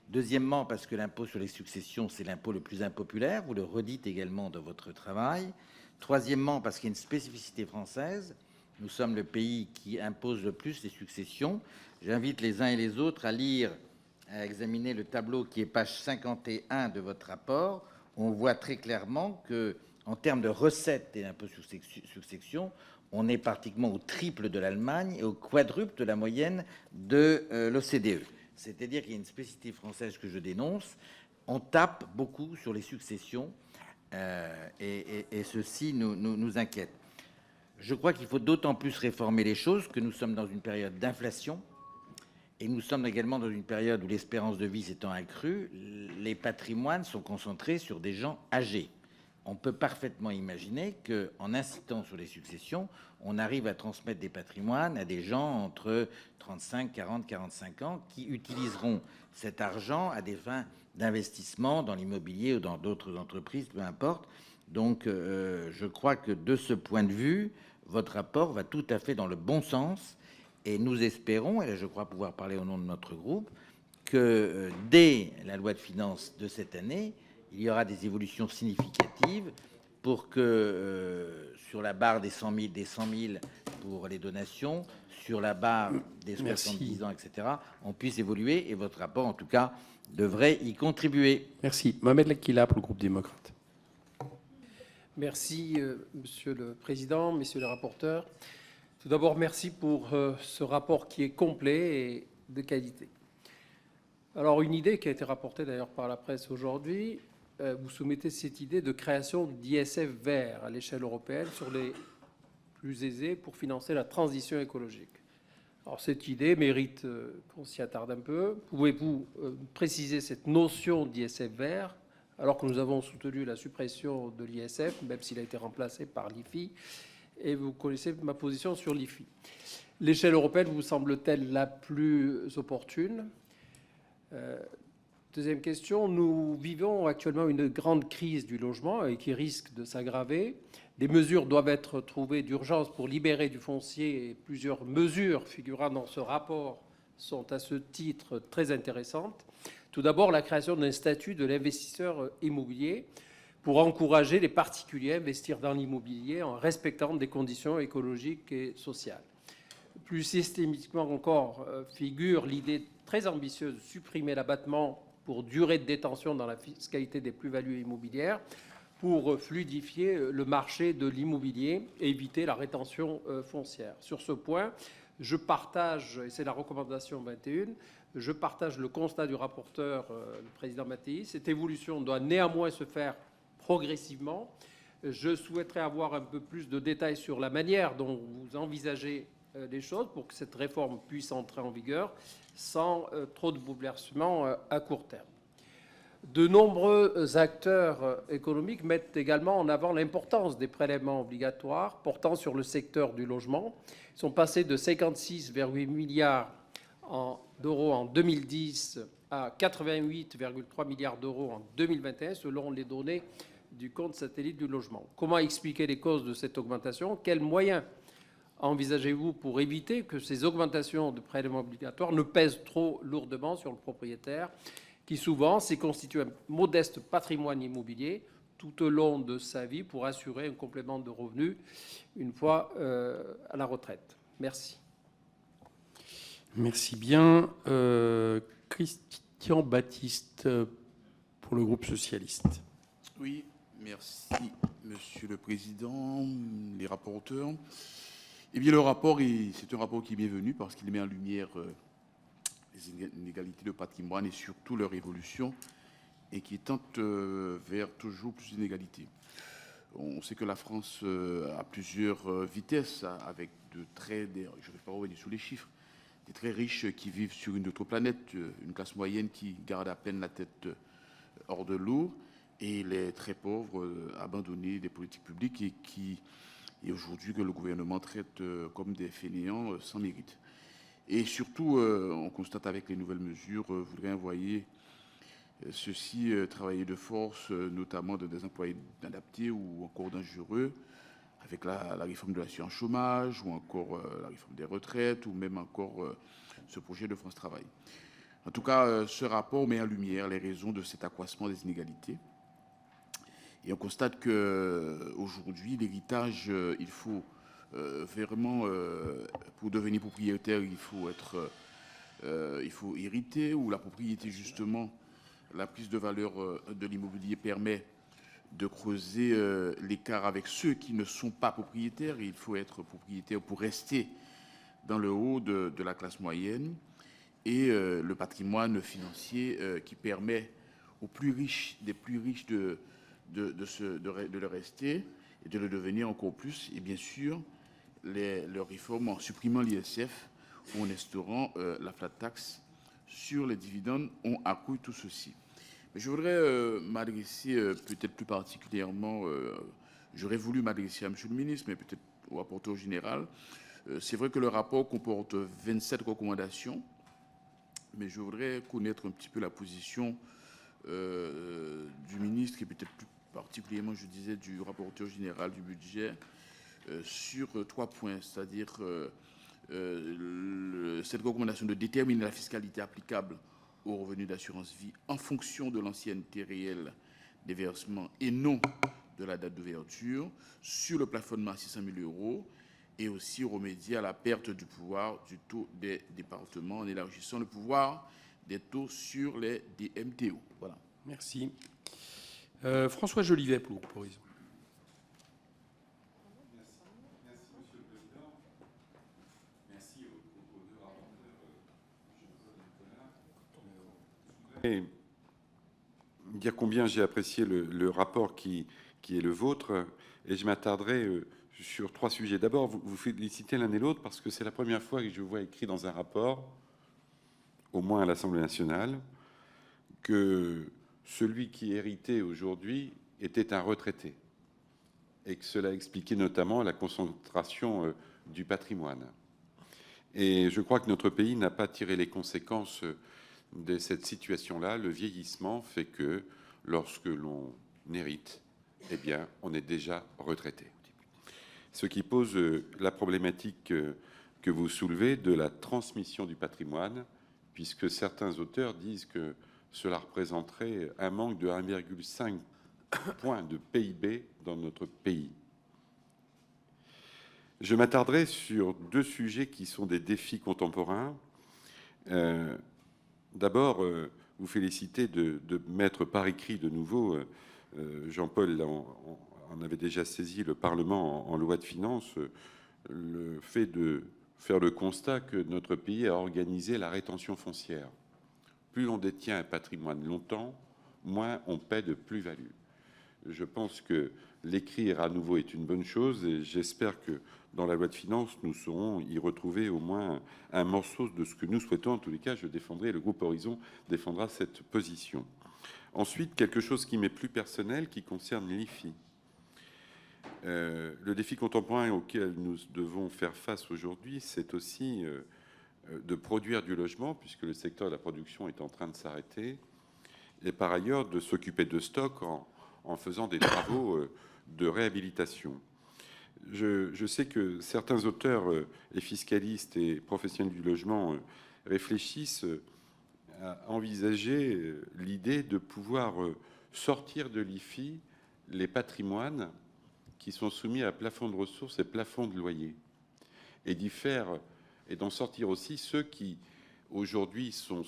Deuxièmement, parce que l'impôt sur les successions, c'est l'impôt le plus impopulaire. Vous le redites également dans votre travail. Troisièmement, parce qu'il y a une spécificité française. Nous sommes le pays qui impose le plus les successions. J'invite les uns et les autres à lire, à examiner le tableau qui est page 51 de votre rapport. On voit très clairement que, en termes de recettes des impôts sur succession, on est pratiquement au triple de l'Allemagne et au quadruple de la moyenne de l'OCDE. C'est-à-dire qu'il y a une spécificité française que je dénonce. On tape beaucoup sur les successions et ceci nous inquiète. Je crois qu'il faut d'autant plus réformer les choses que nous sommes dans une période d'inflation et nous sommes également dans une période où l'espérance de vie s'étant accrue, les patrimoines sont concentrés sur des gens âgés. On peut parfaitement imaginer qu'en incitant sur les successions, on arrive à transmettre des patrimoines à des gens entre 35, 40, 45 ans qui utiliseront cet argent à des fins d'investissement dans l'immobilier ou dans d'autres entreprises, peu importe. Donc, je crois que de ce point de vue, votre rapport va tout à fait dans le bon sens. Et nous espérons, et là je crois pouvoir parler au nom de notre groupe, que dès la loi de finances de cette année, il y aura des évolutions significatives pour que sur la barre des 100 000 pour les donations, sur la barre des 70 ans, etc., on puisse évoluer. Et votre rapport, en tout cas, devrait y contribuer. Merci. Mohamed Lakila pour le groupe démocrate. Merci, Monsieur le Président, Messieurs les rapporteurs. Tout d'abord, merci pour ce rapport qui est complet et de qualité. Alors, une idée qui a été rapportée d'ailleurs par la presse aujourd'hui, vous soumettez cette idée de création d'ISF vert à l'échelle européenne sur les plus aisés pour financer la transition écologique. Alors, cette idée mérite qu'on s'y attarde un peu. Pouvez-vous préciser cette notion d'ISF vert, alors que nous avons soutenu la suppression de l'ISF, même s'il a été remplacé par l'IFI, et vous connaissez ma position sur l'IFI. L'échelle européenne vous semble-t-elle la plus opportune ? Deuxième question, nous vivons actuellement une grande crise du logement et qui risque de s'aggraver. Des mesures doivent être trouvées d'urgence pour libérer du foncier et plusieurs mesures figurant dans ce rapport sont à ce titre très intéressantes. Tout d'abord, la création d'un statut de l'investisseur immobilier pour encourager les particuliers à investir dans l'immobilier en respectant des conditions écologiques et sociales. Plus systématiquement encore figure l'idée très ambitieuse de supprimer l'abattement pour durée de détention dans la fiscalité des plus-values immobilières pour fluidifier le marché de l'immobilier et éviter la rétention foncière. Sur ce point, je partage, et c'est la recommandation 21, je partage le constat du rapporteur, le président Mattei. Cette évolution doit néanmoins se faire progressivement. Je souhaiterais avoir un peu plus de détails sur la manière dont vous envisagez les choses pour que cette réforme puisse entrer en vigueur sans trop de bouleversements à court terme. De nombreux acteurs économiques mettent également en avant l'importance des prélèvements obligatoires portant sur le secteur du logement. Ils sont passés de 56,8 milliards d'euros en 2010 à 88,3 milliards d'euros en 2021, selon les données du compte satellite du logement. Comment expliquer les causes de cette augmentation ? Quels moyens envisagez-vous pour éviter que ces augmentations de prélèvements obligatoires ne pèsent trop lourdement sur le propriétaire, qui souvent s'est constitué un modeste patrimoine immobilier tout au long de sa vie pour assurer un complément de revenus une fois à la retraite. Merci. Merci bien. Christian Baptiste pour le groupe socialiste. Oui, merci, Monsieur le Président, les rapporteurs. Eh bien, le rapport, c'est un rapport qui est bienvenu parce qu'il met en lumière les inégalités de patrimoine et surtout leur évolution et qui tente vers toujours plus d'inégalités. On sait que la France a plusieurs vitesses avec je ne vais pas revenir sur les chiffres, des très riches qui vivent sur une autre planète, une classe moyenne qui garde à peine la tête hors de l'eau et les très pauvres abandonnés des politiques publiques et aujourd'hui que le gouvernement traite comme des fainéants sans mérite. Et surtout, on constate avec les nouvelles mesures, voudrait envoyer ceux-ci travailler de force, notamment de des employés inadaptés ou encore dangereux, avec la réforme de l'assurance chômage ou encore la réforme des retraites ou même encore ce projet de France Travail. En tout cas, ce rapport met en lumière les raisons de cet accroissement des inégalités. Et on constate qu'aujourd'hui, l'héritage, il faut vraiment, pour devenir propriétaire, il faut hériter, ou la propriété, justement, la prise de valeur de l'immobilier permet de creuser l'écart avec ceux qui ne sont pas propriétaires. Il faut être propriétaire pour rester dans le haut de la classe moyenne. Et le patrimoine financier qui permet aux plus riches, des plus riches, de le rester et de le devenir encore plus. Et bien sûr, leur réforme en supprimant l'ISF ou en instaurant la flat tax sur les dividendes ont accru tout ceci. Mais je voudrais m'adresser peut-être plus particulièrement, j'aurais voulu m'adresser à M. le ministre, mais peut-être au rapporteur général. C'est vrai que le rapport comporte 27 recommandations, mais je voudrais connaître un petit peu la position du ministre et peut-être plus particulièrement, je disais, du rapporteur général du budget sur 3 points, c'est-à-dire cette recommandation de déterminer la fiscalité applicable aux revenus d'assurance vie en fonction de l'ancienneté réelle des versements et non de la date d'ouverture, sur le plafonnement à 600 000 euros, et aussi remédier à la perte du pouvoir du taux des départements en élargissant le pouvoir des taux sur les DMTO. Voilà. Merci. François Jolivet pour le groupe Horizon. Et dire combien j'ai apprécié le rapport qui est le vôtre, et je m'attarderai sur 3 sujets. D'abord, vous félicitez l'un et l'autre parce que c'est la première fois que je vois écrit dans un rapport, au moins à l'Assemblée nationale, que celui qui héritait aujourd'hui était un retraité, et que cela expliquait notamment la concentration du patrimoine. Et je crois que notre pays n'a pas tiré les conséquences de cette situation-là. Le vieillissement fait que lorsque l'on hérite, eh bien, on est déjà retraité. Ce qui pose la problématique que vous soulevez de la transmission du patrimoine, puisque certains auteurs disent que cela représenterait un manque de 1,5 point de PIB dans notre pays. Je m'attarderai sur 2 sujets qui sont des défis contemporains. D'abord, vous félicitez de mettre par écrit de nouveau, Jean-Paul en avait déjà saisi le Parlement en loi de finances, le fait de faire le constat que notre pays a organisé la rétention foncière. Plus l'on détient un patrimoine longtemps, moins on paie de plus-value. Je pense que l'écrire à nouveau est une bonne chose et j'espère que dans la loi de finances, nous saurons y retrouver au moins un morceau de ce que nous souhaitons. En tous les cas, je défendrai, le groupe Horizon défendra cette position. Ensuite, quelque chose qui m'est plus personnel, qui concerne l'IFI. Le défi contemporain auquel nous devons faire face aujourd'hui, c'est aussi de produire du logement, puisque le secteur de la production est en train de s'arrêter, et par ailleurs de s'occuper de stock en faisant des travaux de réhabilitation. Je sais que certains auteurs et fiscalistes et professionnels du logement réfléchissent à envisager l'idée de pouvoir sortir de l'IFI les patrimoines qui sont soumis à plafond de ressources et plafond de loyer, et d'en sortir aussi ceux qui aujourd'hui sont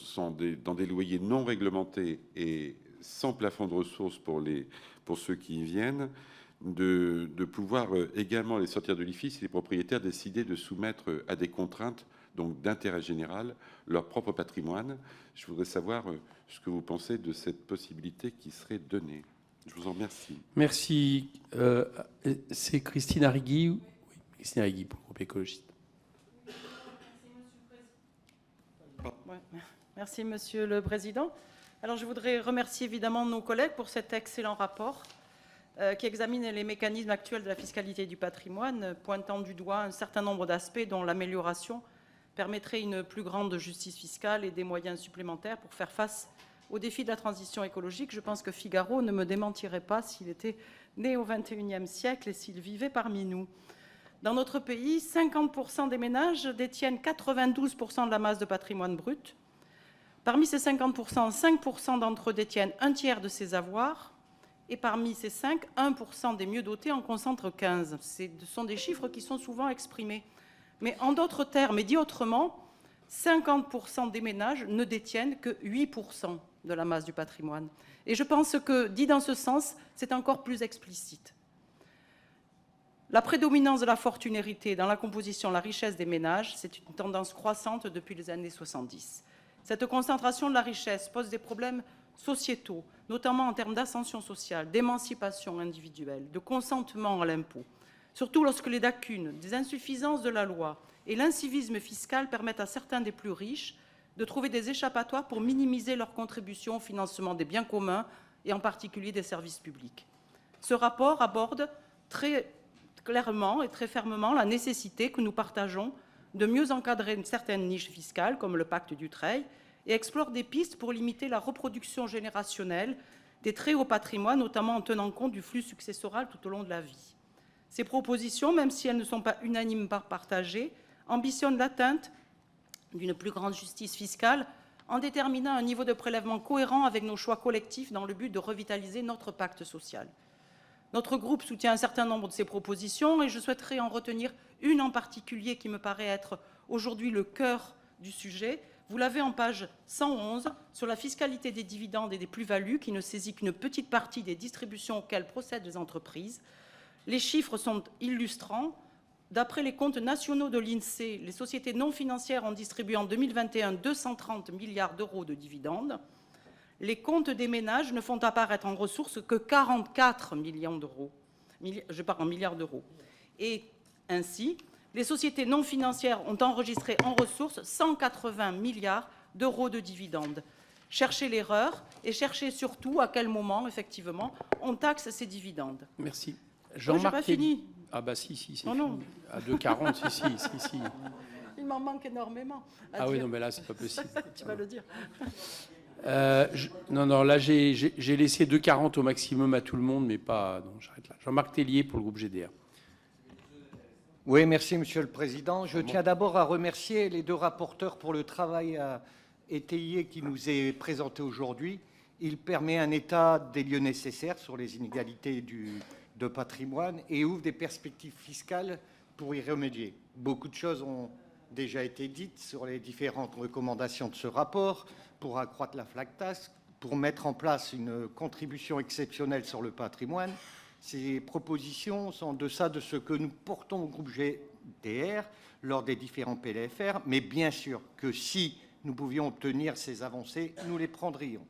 dans des loyers non réglementés et sans plafond de ressources pour ceux qui y viennent, de pouvoir également les sortir de l'IFI si les propriétaires décidaient de soumettre à des contraintes donc d'intérêt général leur propre patrimoine. Je voudrais savoir ce que vous pensez de cette possibilité qui serait donnée. Je vous en remercie. Merci. C'est Christine Arrigui. Oui, Christine Arrigui pour le groupe écologiste. Merci, Monsieur le Président. Alors, je voudrais remercier évidemment nos collègues pour cet excellent rapport qui examine les mécanismes actuels de la fiscalité du patrimoine, pointant du doigt un certain nombre d'aspects dont l'amélioration permettrait une plus grande justice fiscale et des moyens supplémentaires pour faire face aux défis de la transition écologique. Je pense que Figaro ne me démentirait pas s'il était né au XXIe siècle et s'il vivait parmi nous. Dans notre pays, 50% des ménages détiennent 92% de la masse de patrimoine brut. Parmi ces 50%, 5% d'entre eux détiennent un tiers de ces avoirs. Et parmi ces 5, 1% des mieux dotés en concentrent 15. Ce sont des chiffres qui sont souvent exprimés. Mais en d'autres termes, et dit autrement, 50% des ménages ne détiennent que 8% de la masse du patrimoine. Et je pense que, dit dans ce sens, c'est encore plus explicite. La prédominance de la fortune héritée dans la composition de la richesse des ménages, c'est une tendance croissante depuis les années 70. Cette concentration de la richesse pose des problèmes sociétaux, notamment en termes d'ascension sociale, d'émancipation individuelle, de consentement à l'impôt, surtout lorsque les lacunes, des insuffisances de la loi et l'incivisme fiscal permettent à certains des plus riches de trouver des échappatoires pour minimiser leur contribution au financement des biens communs et en particulier des services publics. Ce rapport aborde très clairement et très fermement la nécessité que nous partageons de mieux encadrer certaines niches fiscales, comme le pacte Dutreil, et explore des pistes pour limiter la reproduction générationnelle des très hauts patrimoines, notamment en tenant compte du flux successoral tout au long de la vie. Ces propositions, même si elles ne sont pas unanimement partagées, ambitionnent l'atteinte d'une plus grande justice fiscale en déterminant un niveau de prélèvement cohérent avec nos choix collectifs dans le but de revitaliser notre pacte social. Notre groupe soutient un certain nombre de ces propositions et je souhaiterais en retenir une en particulier qui me paraît être aujourd'hui le cœur du sujet. Vous l'avez en page 111 sur la fiscalité des dividendes et des plus-values qui ne saisit qu'une petite partie des distributions auxquelles procèdent les entreprises. Les chiffres sont illustrants. D'après les comptes nationaux de l'INSEE, les sociétés non financières ont distribué en 2021 230 milliards d'euros de dividendes. Les comptes des ménages ne font apparaître en ressources que 44 milliards d'euros. Et ainsi, les sociétés non financières ont enregistré en ressources 180 milliards d'euros de dividendes. Cherchez l'erreur et cherchez surtout à quel moment, effectivement, on taxe ces dividendes. Merci. Jean-Marc, j'ai pas fini. Ah bah si. Oh non. À 2,40, si. Il m'en manque énormément. Ah oui, non, mais là, c'est pas possible. Tu vas le dire. Non, là, j'ai laissé 2,40 au maximum à tout le monde, mais pas... Non, j'arrête là. Jean-Marc Tellier pour le groupe GDR. Oui, merci, Monsieur le Président. Je tiens d'abord à remercier les deux rapporteurs pour le travail étayé qui nous est présenté aujourd'hui. Il permet un état des lieux nécessaires sur les inégalités de patrimoine et ouvre des perspectives fiscales pour y remédier. Beaucoup de choses ont déjà été dites sur les différentes recommandations de ce rapport pour accroître la flat tax, pour mettre en place une contribution exceptionnelle sur le patrimoine. Ces propositions sont en deçà de ce que nous portons au groupe GDR lors des différents PLFR, mais bien sûr que si nous pouvions obtenir ces avancées, nous les prendrions.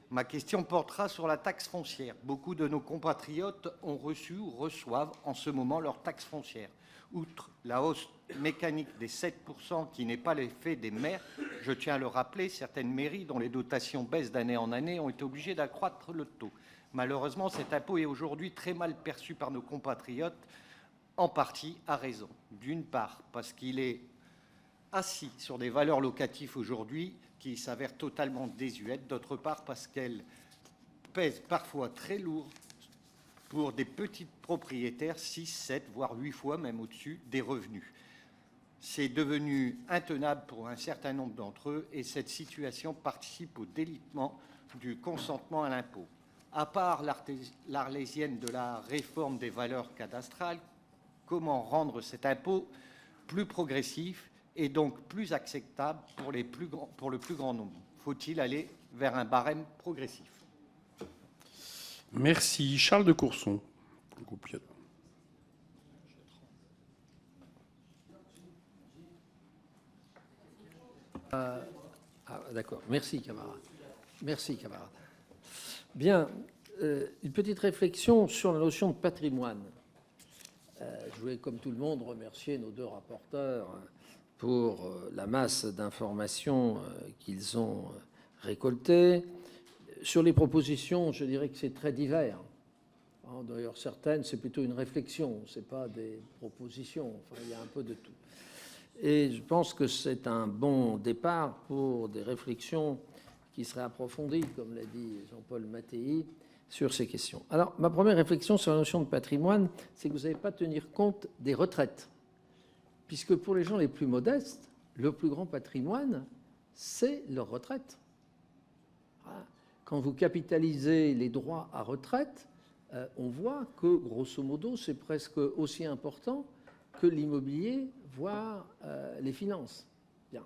Ma question portera sur la taxe foncière. Beaucoup de nos compatriotes ont reçu ou reçoivent en ce moment leur taxe foncière. Outre la hausse mécanique des 7% qui n'est pas l'effet des maires, je tiens à le rappeler, certaines mairies dont les dotations baissent d'année en année ont été obligées d'accroître le taux. Malheureusement, cet impôt est aujourd'hui très mal perçu par nos compatriotes, en partie à raison. D'une part, parce qu'il est assis sur des valeurs locatives aujourd'hui qui s'avèrent totalement désuètes. D'autre part, parce qu'elle pèse parfois très lourd pour des petits propriétaires, 6, 7, voire 8 fois même au-dessus des revenus. C'est devenu intenable pour un certain nombre d'entre eux et cette situation participe au délitement du consentement à l'impôt. À part l'arlésienne de la réforme des valeurs cadastrales, comment rendre cet impôt plus progressif et donc plus acceptable pour le plus grand nombre? Faut-il aller vers un barème progressif? Merci. Charles de Courson, pour le groupe Lyonnais. D'accord. Merci, camarade. Bien, une petite réflexion sur la notion de patrimoine. Je voulais, comme tout le monde, remercier nos deux rapporteurs pour la masse d'informations qu'ils ont récoltées. Sur les propositions, je dirais que c'est très divers. D'ailleurs, certaines, c'est plutôt une réflexion, ce n'est pas des propositions. Enfin, il y a un peu de tout. Et je pense que c'est un bon départ pour des réflexions qui seraient approfondies, comme l'a dit Jean-Paul Mattei, sur ces questions. Alors, ma première réflexion sur la notion de patrimoine, c'est que vous n'allez pas tenir compte des retraites. Puisque pour les gens les plus modestes, le plus grand patrimoine, c'est leur retraite. Quand vous capitalisez les droits à retraite, on voit que, grosso modo, c'est presque aussi important que l'immobilier, voire les finances. Bien.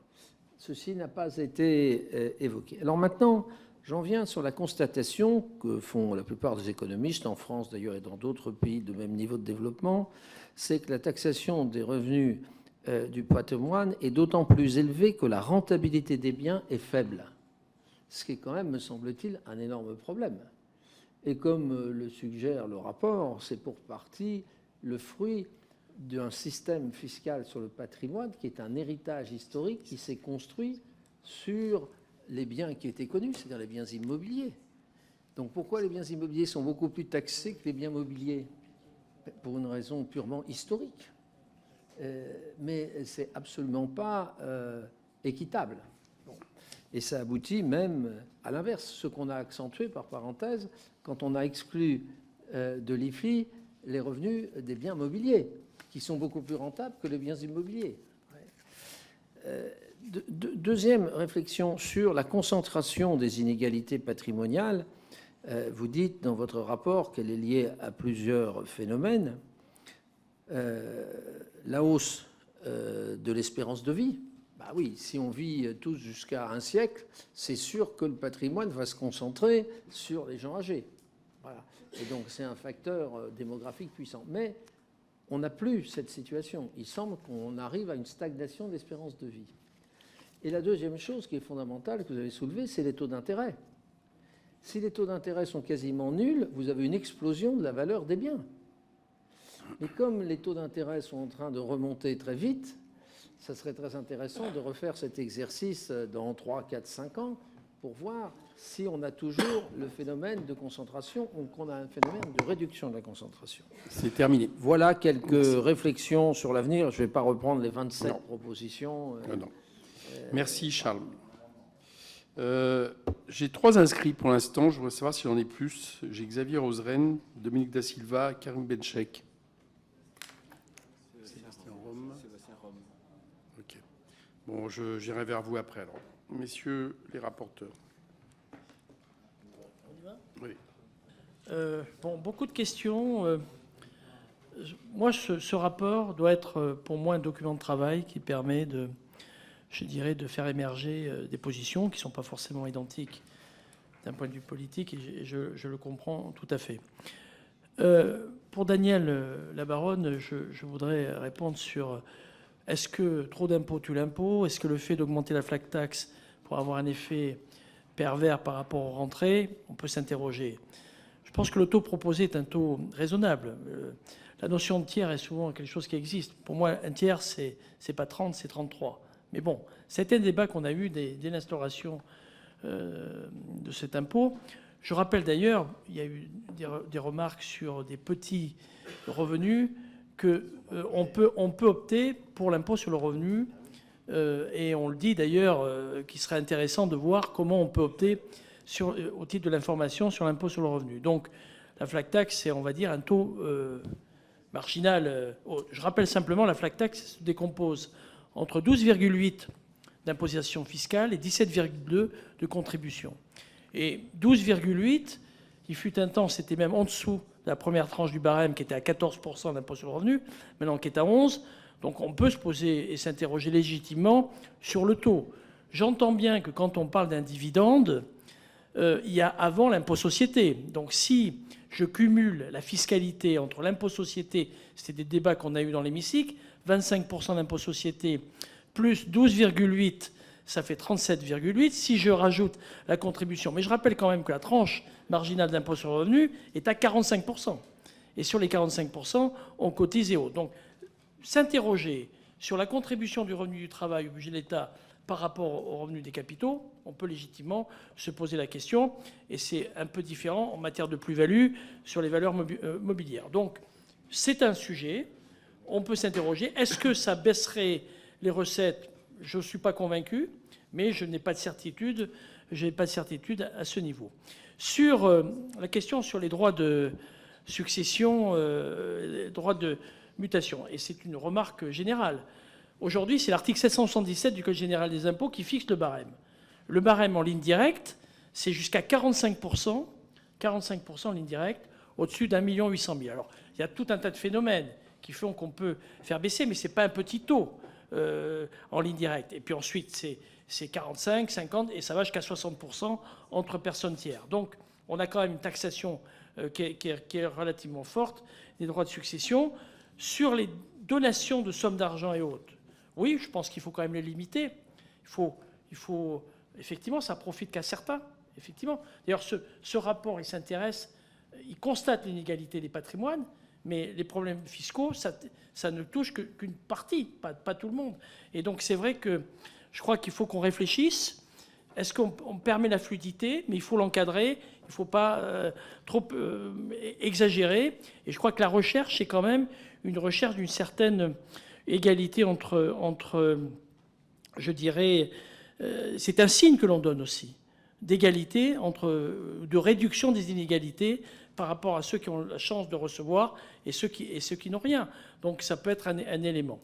Ceci n'a pas été évoqué. Alors maintenant, j'en viens sur la constatation que font la plupart des économistes, en France d'ailleurs et dans d'autres pays de même niveau de développement, c'est que la taxation des revenus du patrimoine est d'autant plus élevée que la rentabilité des biens est faible. ce qui est quand même, me semble-t-il, un énorme problème. Et comme le suggère le rapport, c'est pour partie le fruit d'un système fiscal sur le patrimoine qui est un héritage historique qui s'est construit sur les biens qui étaient connus, c'est-à-dire les biens immobiliers. Donc pourquoi les biens immobiliers sont beaucoup plus taxés que les biens mobiliers? Pour une raison purement historique. Mais c'est absolument pas équitable. Bon. Et ça aboutit même à l'inverse, ce qu'on a accentué par parenthèse quand on a exclu de l'IFI les revenus des biens mobiliers, qui sont beaucoup plus rentables que les biens immobiliers. Deuxième réflexion sur la concentration des inégalités patrimoniales. Vous dites dans votre rapport qu'elle est liée à plusieurs phénomènes. La hausse de l'espérance de vie. Bah oui, si on vit tous jusqu'à un siècle, c'est sûr que le patrimoine va se concentrer sur les gens âgés. Voilà. Et donc c'est un facteur démographique puissant. Mais on n'a plus cette situation. Il semble qu'on arrive à une stagnation de l'espérance de vie. Et la deuxième chose qui est fondamentale, que vous avez soulevée, c'est les taux d'intérêt. Si les taux d'intérêt sont quasiment nuls, vous avez une explosion de la valeur des biens. Mais comme les taux d'intérêt sont en train de remonter très vite, ça serait très intéressant de refaire cet exercice dans 3, 4, 5 ans pour voir si on a toujours le phénomène de concentration ou qu'on a un phénomène de réduction de la concentration. C'est terminé. Voilà quelques réflexions sur l'avenir. Je ne vais pas reprendre les 27 propositions. Non. Merci Charles. J'ai 3 inscrits pour l'instant. Je voudrais savoir s'il y en a plus. J'ai Xavier Roseren, Dominique Da Silva, Karim Benchek. Sébastien Rome. Ok. Bon, j'irai vers vous après alors. Messieurs les rapporteurs. On y va ? Oui. Bon, beaucoup de questions. Moi, ce rapport doit être pour moi un document de travail qui permet de, je dirais, de faire émerger des positions qui ne sont pas forcément identiques d'un point de vue politique, et je le comprends tout à fait. Pour Daniel Labaronne, je voudrais répondre sur est-ce que trop d'impôts tue l'impôt? Est-ce que le fait d'augmenter la flat tax pour avoir un effet pervers par rapport aux rentrées? On peut s'interroger. Je pense que le taux proposé est un taux raisonnable. La notion de tiers est souvent quelque chose qui existe. Pour moi, un tiers, c'est pas 30, c'est 33. Mais bon, c'était un débat qu'on a eu dès l'instauration de cet impôt. Je rappelle d'ailleurs, il y a eu des remarques sur des petits revenus, qu'on peut opter pour l'impôt sur le revenu. Et on le dit d'ailleurs qu'il serait intéressant de voir comment on peut opter au titre de l'information sur l'impôt sur le revenu. Donc la flat tax, c'est, on va dire, un taux marginal. Je rappelle simplement, la flat tax se décompose entre 12,8 d'imposition fiscale et 17,2 de contribution. Et 12,8, il fut un temps, c'était même en dessous de la première tranche du barème qui était à 14% d'impôt sur le revenu, maintenant qui est à 11%. Donc on peut se poser et s'interroger légitimement sur le taux. J'entends bien que quand on parle d'un dividende, il y a avant l'impôt société. Donc si je cumule la fiscalité entre l'impôt société, c'était des débats qu'on a eu dans l'hémicycle, 25% d'impôt société plus 12,8, ça fait 37,8. Si je rajoute la contribution, mais je rappelle quand même que la tranche marginale d'impôt sur le revenu est à 45%. Et sur les 45%, on cotise et autres. Donc s'interroger sur la contribution du revenu du travail au budget de l'État par rapport au revenu des capitaux, on peut légitimement se poser la question, et c'est un peu différent en matière de plus-value sur les valeurs mobilières. Donc c'est un sujet, on peut s'interroger, est-ce que ça baisserait les recettes? Je ne suis pas convaincu, mais je n'ai pas de certitude, à ce niveau. Sur la question sur les droits de succession, les droits de mutation, et c'est une remarque générale. Aujourd'hui, c'est l'article 777 du Code général des impôts qui fixe le barème. Le barème en ligne directe, c'est jusqu'à 45% en ligne directe, au-dessus d'1 800 000. Alors, il y a tout un tas de phénomènes qui font qu'on peut faire baisser, mais ce n'est pas un petit taux en ligne directe. Et puis ensuite, c'est 45, 50, et ça va jusqu'à 60% entre personnes tiers. Donc, on a quand même une taxation qui est relativement forte des droits de succession. Sur les donations de sommes d'argent et autres, oui, je pense qu'il faut quand même les limiter. Il faut effectivement, ça profite qu'à certains, effectivement. D'ailleurs, ce rapport, il constate l'inégalité des patrimoines, mais les problèmes fiscaux, ça ne touche qu'une partie, pas tout le monde. Et donc, c'est vrai que je crois qu'il faut qu'on réfléchisse. Est-ce qu'on permet la fluidité? Mais il faut l'encadrer, il ne faut pas trop exagérer. Et je crois que la recherche, c'est quand même une recherche d'une certaine égalité entre je dirais, c'est un signe que l'on donne aussi, d'égalité, de réduction des inégalités par rapport à ceux qui ont la chance de recevoir et ceux qui n'ont rien. Donc ça peut être un élément.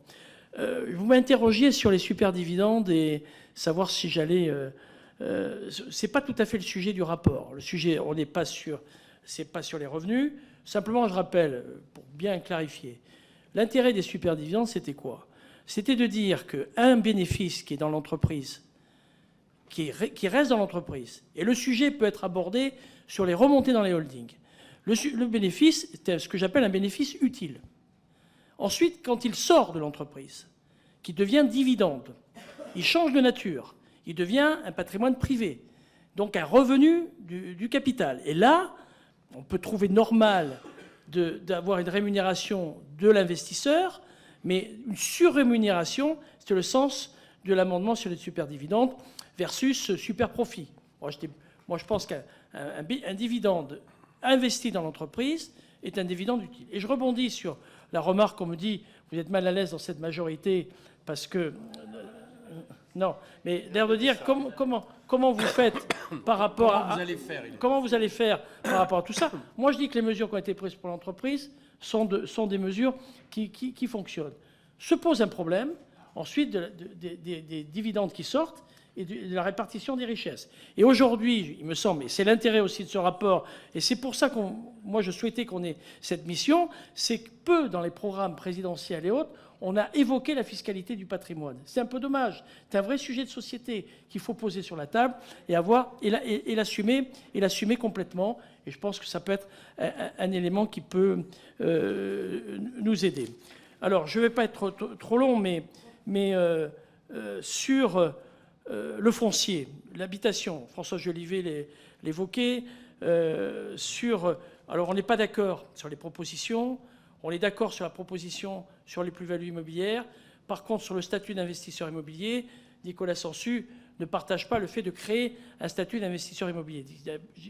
Vous m'interrogiez sur les superdividendes et savoir si j'allais... c'est pas tout à fait le sujet du rapport. Le sujet, on n'est pas sur... C'est pas sur les revenus. Simplement, je rappelle, pour bien clarifier, l'intérêt des superdividendes, c'était quoi? C'était de dire qu'un bénéfice qui est dans l'entreprise, qui reste dans l'entreprise, et le sujet peut être abordé sur les remontées dans les holdings. Le bénéfice, c'est ce que j'appelle un bénéfice utile. Ensuite, quand il sort de l'entreprise, qui devient dividende, il change de nature, il devient un patrimoine privé, donc un revenu du capital. Et là, on peut trouver normal d'avoir une rémunération de l'investisseur, mais une surrémunération, c'est le sens de l'amendement sur les superdividendes versus superprofit. Moi, je pense qu'un dividende investi dans l'entreprise est un dividende utile. Et je rebondis sur la remarque qu'on me dit, vous êtes mal à l'aise dans cette majorité parce que... non, mais l'air de dire comment vous faites par rapport à... Comment vous allez faire par rapport à tout ça? Moi, je dis que les mesures qui ont été prises pour l'entreprise sont des mesures qui fonctionnent. Se pose un problème, ensuite, des dividendes qui sortent et de la répartition des richesses. Et aujourd'hui, il me semble, et c'est l'intérêt aussi de ce rapport, et c'est pour ça que moi je souhaitais qu'on ait cette mission, c'est que peu dans les programmes présidentiels et autres, on a évoqué la fiscalité du patrimoine. C'est un peu dommage. C'est un vrai sujet de société qu'il faut poser sur la table et l'assumer complètement. Et je pense que ça peut être un élément qui peut nous aider. Alors, je ne vais pas être trop long, mais sur le foncier, l'habitation, François Jolivet l'évoquait, alors on n'est pas d'accord sur les propositions, on est d'accord sur la proposition sur les plus-values immobilières. Par contre, sur le statut d'investisseur immobilier, Nicolas Sansu ne partage pas le fait de créer un statut d'investisseur immobilier.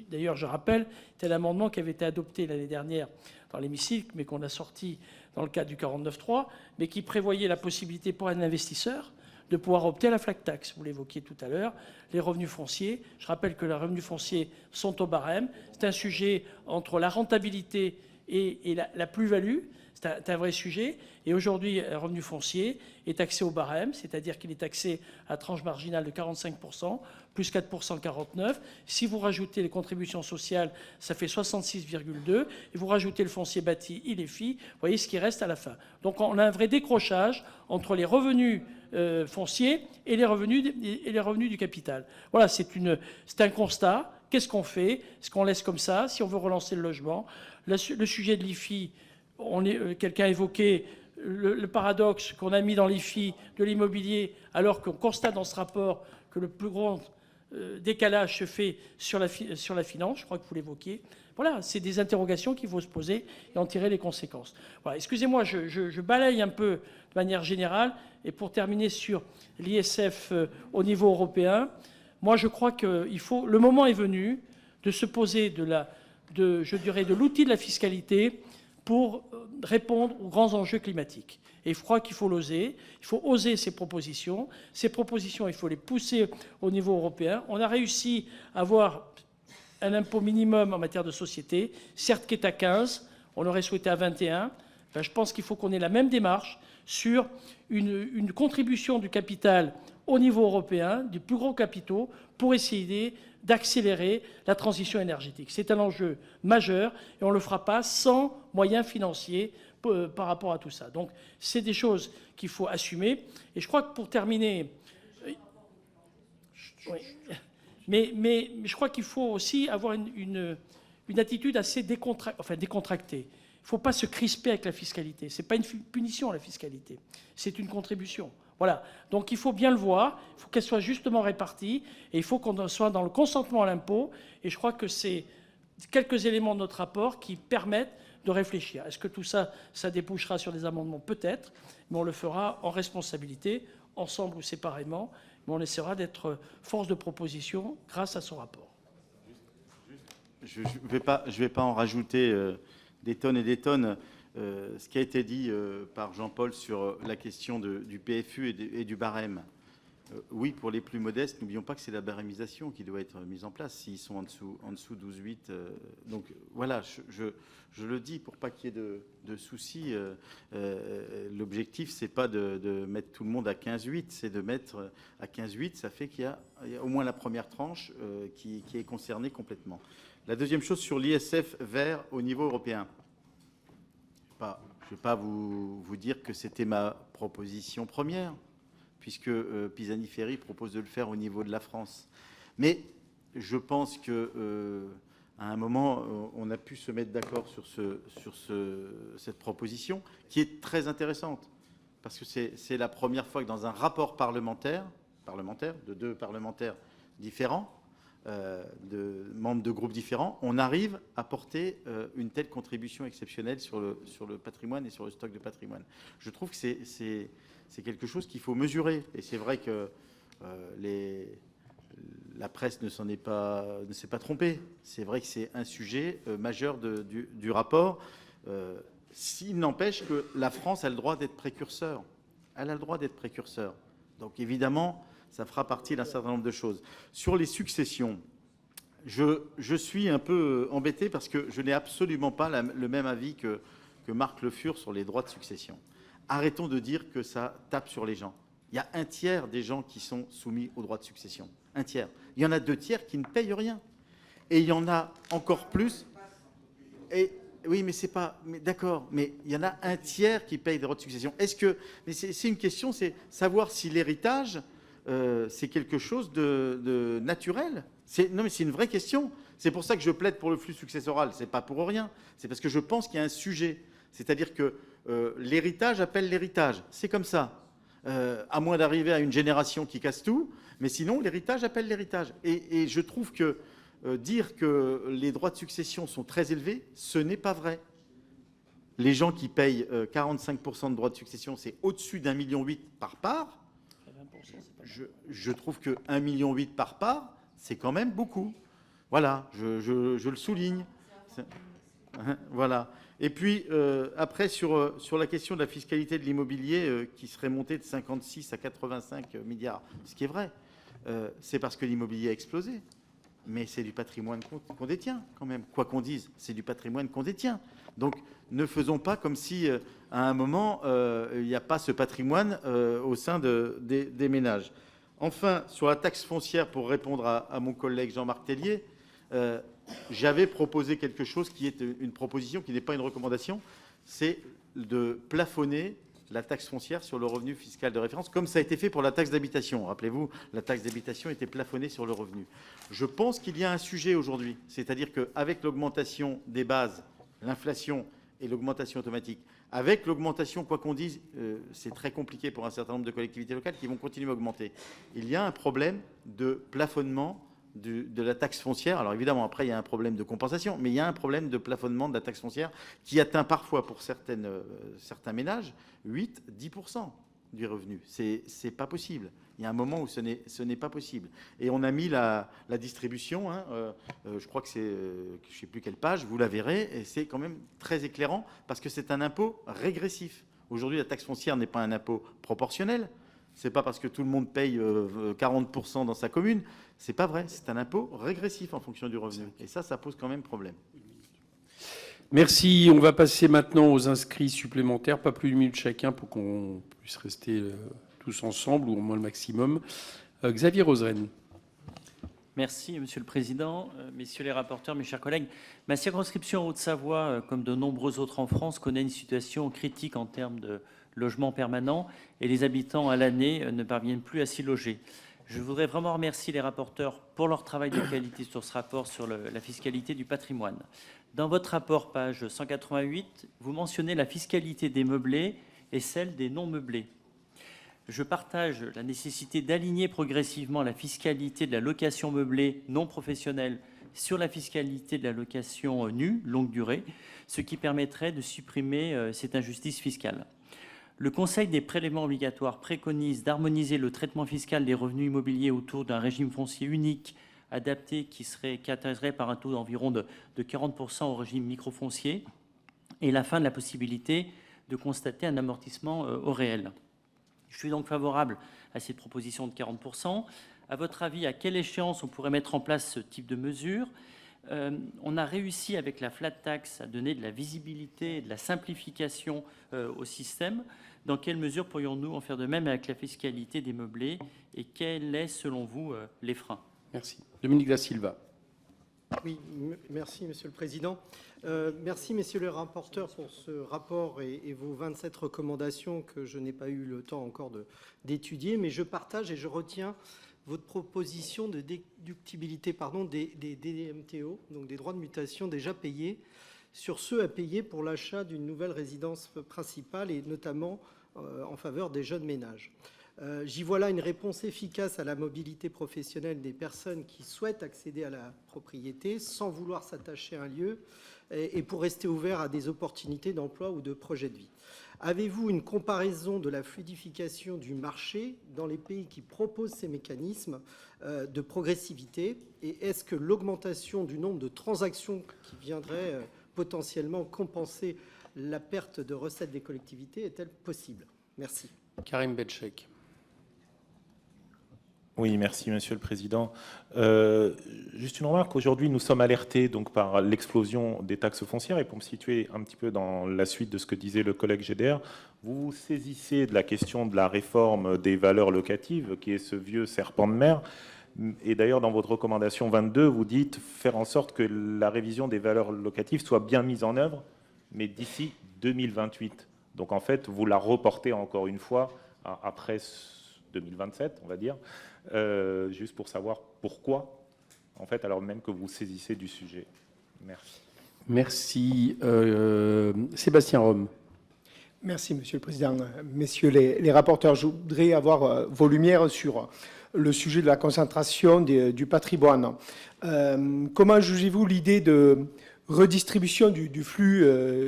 D'ailleurs, je rappelle, c'était l'amendement qui avait été adopté l'année dernière dans l'hémicycle, mais qu'on a sorti dans le cadre du 49.3, mais qui prévoyait la possibilité pour un investisseur de pouvoir opter à la flat tax. Vous l'évoquiez tout à l'heure, les revenus fonciers. Je rappelle que les revenus fonciers sont au barème. C'est un sujet entre la rentabilité et la plus-value. C'est un vrai sujet. Et aujourd'hui, un revenu foncier est taxé au barème, c'est-à-dire qu'il est taxé à tranche marginale de 45%, plus 4% 49%. Si vous rajoutez les contributions sociales, ça fait 66,2%. Et vous rajoutez le foncier bâti, ILEFI, vous voyez ce qui reste à la fin. Donc on a un vrai décrochage entre les revenus fonciers et les revenus du capital. Voilà, c'est un constat. Qu'est-ce qu'on fait? Est-ce qu'on laisse comme ça? Si on veut relancer le logement, le sujet de l'IFI, quelqu'un a évoqué le paradoxe qu'on a mis dans l'IFI de l'immobilier, alors qu'on constate dans ce rapport que le plus grand décalage se fait sur la finance, je crois que vous l'évoquiez. Voilà, c'est des interrogations qu'il faut se poser et en tirer les conséquences. Voilà, excusez-moi, je balaye un peu de manière générale. Et pour terminer sur l'ISF au niveau européen, moi je crois que le moment est venu de se poser de l'outil de la fiscalité pour répondre aux grands enjeux climatiques. Et je crois qu'il faut l'oser. Il faut oser ces propositions. Ces propositions, il faut les pousser au niveau européen. On a réussi à avoir un impôt minimum en matière de société, certes qui est à 15, on aurait souhaité à 21. Ben, je pense qu'il faut qu'on ait la même démarche sur une contribution du capital au niveau européen, du plus gros capitaux, pour essayer d'accélérer la transition énergétique. C'est un enjeu majeur et on ne le fera pas sans moyens financiers par rapport à tout ça. Donc c'est des choses qu'il faut assumer. Et je crois que pour terminer... Oui. Mais je crois qu'il faut aussi avoir une attitude assez décontractée. Il ne faut pas se crisper avec la fiscalité. Ce n'est pas une punition, la fiscalité. C'est une contribution. Voilà. Donc il faut bien le voir, il faut qu'elle soit justement répartie, et il faut qu'on soit dans le consentement à l'impôt. Et je crois que c'est quelques éléments de notre rapport qui permettent de réfléchir. Est-ce que tout ça, ça débouchera sur des amendements? Peut-être, mais on le fera en responsabilité, ensemble ou séparément, mais on essaiera d'être force de proposition grâce à ce rapport. Je ne vais pas en rajouter des tonnes et des tonnes. Ce qui a été dit par Jean-Paul sur la question du PFU et du barème. Oui, pour les plus modestes, n'oublions pas que c'est la barémisation qui doit être mise en place s'ils sont en dessous 12,8. Donc voilà, je le dis pour pas qu'il y ait de soucis. L'objectif, c'est pas de mettre tout le monde à 15,8, c'est de mettre à 15,8. Ça fait qu'il y a au moins la première tranche qui est concernée complètement. La deuxième chose sur l'ISF vert au niveau européen. Je ne vais pas vous dire que c'était ma proposition première, puisque Pisani-Ferry propose de le faire au niveau de la France. Mais je pense qu'à un moment, on a pu se mettre d'accord sur cette proposition, qui est très intéressante, parce que c'est la première fois que dans un rapport parlementaire de deux parlementaires différents, de membres de groupes différents, on arrive à porter une telle contribution exceptionnelle sur le patrimoine et sur le stock de patrimoine. Je trouve que c'est quelque chose qu'il faut mesurer. Et c'est vrai que la presse ne s'est pas trompée. C'est vrai que c'est un sujet majeur du rapport. S'il n'empêche que la France a le droit d'être précurseur. Elle a le droit d'être précurseur. Donc évidemment, ça fera partie d'un certain nombre de choses. Sur les successions, je suis un peu embêté parce que je n'ai absolument pas le même avis que Marc Le Fur sur les droits de succession. Arrêtons de dire que ça tape sur les gens. Il y a un tiers des gens qui sont soumis aux droits de succession. Un tiers. Il y en a 2 tiers qui ne payent rien. Et il y en a encore plus. Et oui, mais c'est pas... D'accord, mais il y en a un tiers qui paye des droits de succession. Mais c'est une question, c'est savoir si l'héritage... c'est quelque chose de naturel. Non, mais c'est une vraie question. C'est pour ça que je plaide pour le flux successoral. C'est pas pour rien. C'est parce que je pense qu'il y a un sujet. C'est-à-dire que l'héritage appelle l'héritage. C'est comme ça. À moins d'arriver à une génération qui casse tout. Mais sinon, l'héritage appelle l'héritage. Et je trouve que dire que les droits de succession sont très élevés, ce n'est pas vrai. Les gens qui payent 45% de droits de succession, c'est au-dessus d'1,8 million par part. Je trouve que 1,8 million par part, c'est quand même beaucoup. Voilà, je le souligne. Voilà. Et puis, après, sur la question de la fiscalité de l'immobilier, qui serait montée de 56 à 85 milliards, ce qui est vrai, c'est parce que l'immobilier a explosé. Mais c'est du patrimoine qu'on détient, quand même. Quoi qu'on dise, c'est du patrimoine qu'on détient. Donc, ne faisons pas comme si, à un moment, il n'y a pas ce patrimoine au sein des ménages. Enfin, sur la taxe foncière, pour répondre à mon collègue Jean-Marc Tellier, j'avais proposé quelque chose qui est une proposition, qui n'est pas une recommandation, c'est de plafonner la taxe foncière sur le revenu fiscal de référence, comme ça a été fait pour la taxe d'habitation. Rappelez-vous, la taxe d'habitation était plafonnée sur le revenu. Je pense qu'il y a un sujet aujourd'hui, c'est-à-dire qu'avec l'augmentation des bases, l'inflation et l'augmentation automatique, avec l'augmentation, quoi qu'on dise, c'est très compliqué pour un certain nombre de collectivités locales qui vont continuer à augmenter. Il y a un problème de plafonnement de la taxe foncière. Alors évidemment, après, il y a un problème de compensation, mais il y a un problème de plafonnement de la taxe foncière qui atteint parfois, pour certains ménages, 8-10% du revenu. C'est pas possible. Il y a un moment où ce n'est pas possible. Et on a mis la distribution, je crois que c'est, je ne sais plus quelle page, vous la verrez, et c'est quand même très éclairant, parce que c'est un impôt régressif. Aujourd'hui, la taxe foncière n'est pas un impôt proportionnel. Ce n'est pas parce que tout le monde paye 40% dans sa commune. Ce n'est pas vrai. C'est un impôt régressif en fonction du revenu. Et ça pose quand même problème. Merci. On va passer maintenant aux inscrits supplémentaires. Pas plus d'une minute chacun pour qu'on puisse rester tous ensemble, ou au moins le maximum. Xavier Roseren. Merci, Monsieur le Président, messieurs les rapporteurs, mes chers collègues. Ma circonscription Haute-Savoie, comme de nombreux autres en France, connaît une situation critique en termes de logement permanent et les habitants à l'année ne parviennent plus à s'y loger. Je voudrais vraiment remercier les rapporteurs pour leur travail de qualité sur ce rapport sur la fiscalité du patrimoine. Dans votre rapport, page 188, vous mentionnez la fiscalité des meublés et celle des non meublés. Je partage la nécessité d'aligner progressivement la fiscalité de la location meublée non professionnelle sur la fiscalité de la location nue, longue durée, ce qui permettrait de supprimer cette injustice fiscale. Le Conseil des prélèvements obligatoires préconise d'harmoniser le traitement fiscal des revenus immobiliers autour d'un régime foncier unique adapté qui serait caractérisé par un taux d'environ de 40% au régime microfoncier et la fin de la possibilité de constater un amortissement au réel. Je suis donc favorable à cette proposition de 40%. À votre avis, à quelle échéance on pourrait mettre en place ce type de mesure ? On a réussi avec la flat tax à donner de la visibilité et de la simplification au système. Dans quelle mesure pourrions-nous en faire de même avec la fiscalité des meublés et quels sont, selon vous, les freins ? Merci. Dominique Da Silva. Oui, merci Monsieur le Président. Merci Messieurs les rapporteurs pour ce rapport et vos 27 recommandations que je n'ai pas eu le temps encore d'étudier, mais je partage et je retiens votre proposition de déductibilité des DMTO, donc des droits de mutation déjà payés, sur ceux à payer pour l'achat d'une nouvelle résidence principale et notamment en faveur des jeunes ménages. J'y vois là une réponse efficace à la mobilité professionnelle des personnes qui souhaitent accéder à la propriété sans vouloir s'attacher à un lieu et pour rester ouverts à des opportunités d'emploi ou de projets de vie. Avez-vous une comparaison de la fluidification du marché dans les pays qui proposent ces mécanismes de progressivité et est-ce que l'augmentation du nombre de transactions qui viendrait potentiellement compenser la perte de recettes des collectivités est-elle possible? Merci. Karim Belchek. Oui, merci Monsieur le Président. Juste une remarque, aujourd'hui nous sommes alertés donc, par l'explosion des taxes foncières et pour me situer un petit peu dans la suite de ce que disait le collègue GDR, vous vous saisissez de la question de la réforme des valeurs locatives qui est ce vieux serpent de mer et d'ailleurs dans votre recommandation 22, vous dites faire en sorte que la révision des valeurs locatives soit bien mise en œuvre, mais d'ici 2028. Donc en fait, vous la reportez encore une fois après 2027, on va dire. Juste pour savoir pourquoi, en fait, alors même que vous saisissez du sujet. Merci. Merci. Sébastien Rome. Merci, Monsieur le Président. Messieurs les rapporteurs, je voudrais avoir vos lumières sur le sujet de la concentration du patrimoine. Comment jugez-vous l'idée de redistribution du flux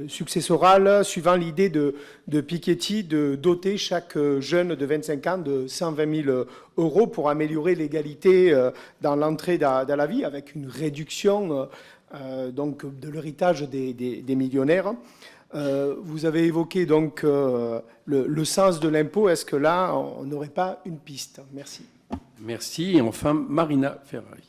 successoral suivant l'idée de Piketty de doter chaque jeune de 25 ans de 120 000 € pour améliorer l'égalité dans l'entrée dans la vie avec une réduction donc de l'héritage des millionnaires. Vous avez évoqué donc le sens de l'impôt. Est-ce que là, on n'aurait pas une piste? Merci. Merci. Et enfin, Marina Ferrari.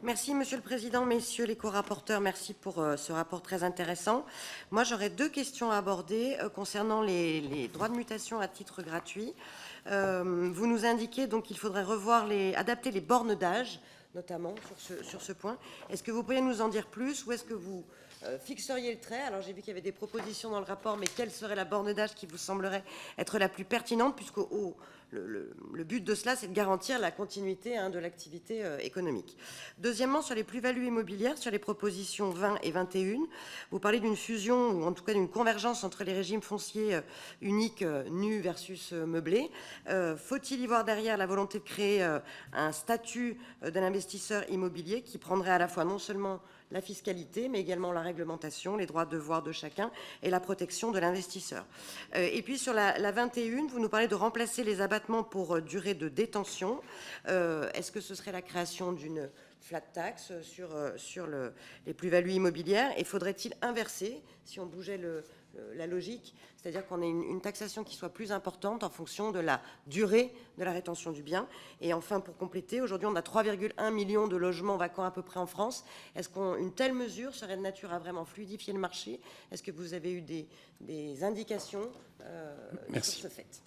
Merci, Monsieur le Président, Messieurs les co-rapporteurs. Merci pour ce rapport très intéressant. Moi, j'aurais deux questions à aborder concernant les droits de mutation à titre gratuit. Vous nous indiquez donc qu'il faudrait adapter les bornes d'âge, notamment sur ce point. Est-ce que vous pourriez nous en dire plus ou est-ce que vous fixeriez le trait? Alors, j'ai vu qu'il y avait des propositions dans le rapport, mais quelle serait la borne d'âge qui vous semblerait être la plus pertinente, puisque le but de cela, c'est de garantir la continuité de l'activité économique. Deuxièmement, sur les plus-values immobilières, sur les propositions 20 et 21, vous parlez d'une fusion, ou en tout cas d'une convergence entre les régimes fonciers uniques, nus versus meublés. Faut-il y voir derrière la volonté de créer un statut d'un investisseur immobilier qui prendrait à la fois non seulement la fiscalité, mais également la réglementation, les droits de devoirs de chacun et la protection de l'investisseur. Et puis sur la 21, vous nous parlez de remplacer les abattements pour durée de détention. Est-ce que ce serait la création d'une flat tax sur les plus-values immobilières? Et faudrait-il inverser, si on bougeait la logique, c'est-à-dire qu'on ait une taxation qui soit plus importante en fonction de la durée de la rétention du bien? Et enfin, pour compléter, aujourd'hui on a 3,1 millions de logements vacants à peu près en France. Est-ce qu'une telle mesure serait de nature à vraiment fluidifier le marché? Est-ce que vous avez eu des indications sur ce fait?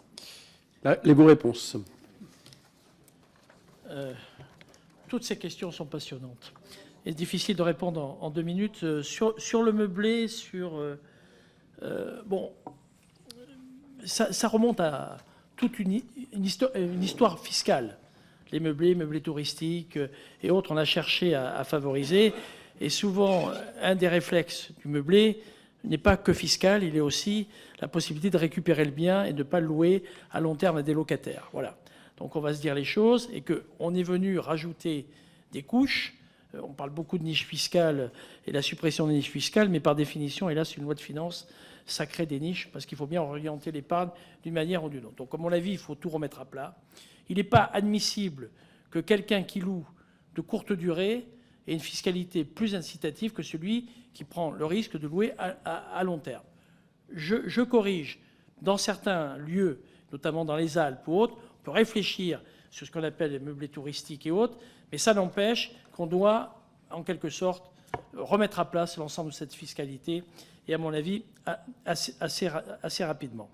Les vos réponses. Toutes ces questions sont passionnantes. Il est difficile de répondre en 2 minutes. Sur le meublé, bon, ça remonte à toute une histoire fiscale. Les meublés touristiques et autres, on a cherché à favoriser. Et souvent, un des réflexes du meublé, n'est pas que fiscal, il est aussi la possibilité de récupérer le bien et de ne pas le louer à long terme à des locataires. Voilà. Donc on va se dire les choses et qu'on est venu rajouter des couches. On parle beaucoup de niches fiscales et la suppression des niches fiscales, mais par définition, hélas, une loi de finances, ça crée des niches parce qu'il faut bien orienter l'épargne d'une manière ou d'une autre. Donc, comme on l'a vu, il faut tout remettre à plat. Il n'est pas admissible que quelqu'un qui loue de courte durée ait une fiscalité plus incitative que celui qui prend le risque de louer à long terme. Je corrige. Dans certains lieux, notamment dans les Alpes ou autres, on peut réfléchir sur ce qu'on appelle les meublés touristiques et autres, mais ça n'empêche qu'on doit, en quelque sorte, remettre à plat l'ensemble de cette fiscalité, et à mon avis, assez rapidement.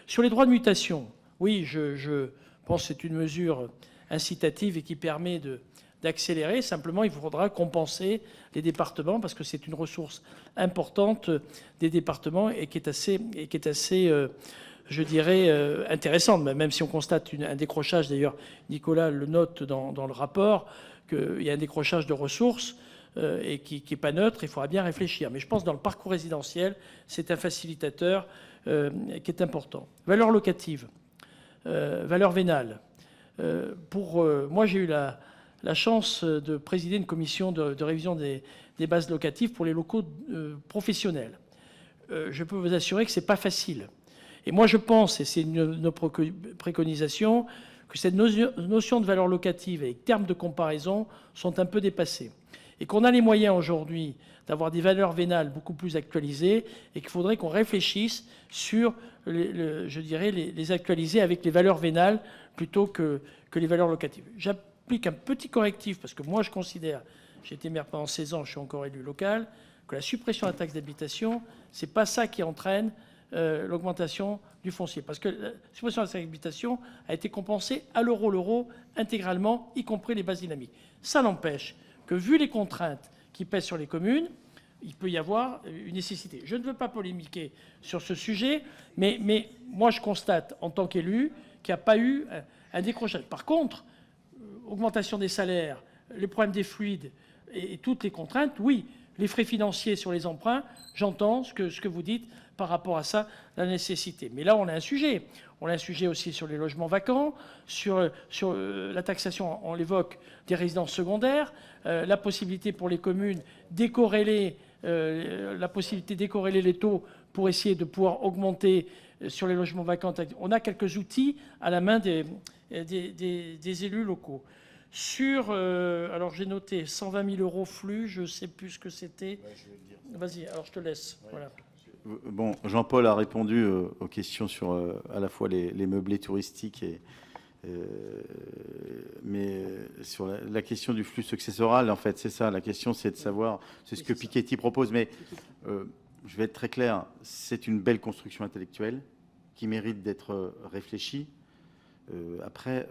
Sur les droits de mutation, oui, je pense que c'est une mesure incitative et qui permet d'accélérer. Simplement, il faudra compenser les départements, parce que c'est une ressource importante des départements et qui est assez je dirais, intéressante, même si on constate un décrochage. D'ailleurs, Nicolas le note dans le rapport, qu'il y a un décrochage de ressources et qui n'est pas neutre. Il faudra bien réfléchir. Mais je pense que dans le parcours résidentiel, c'est un facilitateur qui est important. Valeur locative, valeur vénale. Moi, j'ai eu la chance de présider une commission de révision des bases locatives pour les locaux professionnels. Je peux vous assurer que ce n'est pas facile. Et moi, je pense, et c'est nos préconisations, que cette notion de valeur locative et termes de comparaison sont un peu dépassés. Et qu'on a les moyens aujourd'hui d'avoir des valeurs vénales beaucoup plus actualisées et qu'il faudrait qu'on réfléchisse sur, je dirais, les actualiser avec les valeurs vénales plutôt que les valeurs locatives. J'applique un petit correctif parce que moi, je considère, j'ai été maire pendant 16 ans, je suis encore élu local, que la suppression de la taxe d'habitation, c'est pas ça qui entraîne l'augmentation du foncier. Parce que la suppression de la taxe d'habitation a été compensée à l'euro intégralement, y compris les bases dynamiques. Ça n'empêche que, vu les contraintes qui pèsent sur les communes, il peut y avoir une nécessité. Je ne veux pas polémiquer sur ce sujet, mais moi, je constate, en tant qu'élu, qu'il n'y a pas eu un décrochage. Par contre, augmentation des salaires, les problèmes des fluides et toutes les contraintes, oui. Les frais financiers sur les emprunts, j'entends ce que vous dites par rapport à ça, la nécessité. Mais là, on a un sujet. On a un sujet aussi sur les logements vacants, sur la taxation, on l'évoque, des résidences secondaires, la possibilité pour les communes décorréler, les taux pour essayer de pouvoir augmenter sur les logements vacants. On a quelques outils à la main des élus locaux. Alors j'ai noté 120 000 € flux, je ne sais plus ce que c'était. Vas-y, alors je te laisse. Ouais. Voilà. Bon, Jean-Paul a répondu aux questions sur à la fois les meublés touristiques mais sur la question du flux successoral, en fait, c'est ça. La question, c'est de savoir, c'est ce que Piketty propose. Mais je vais être très clair, c'est une belle construction intellectuelle qui mérite d'être réfléchie. Après,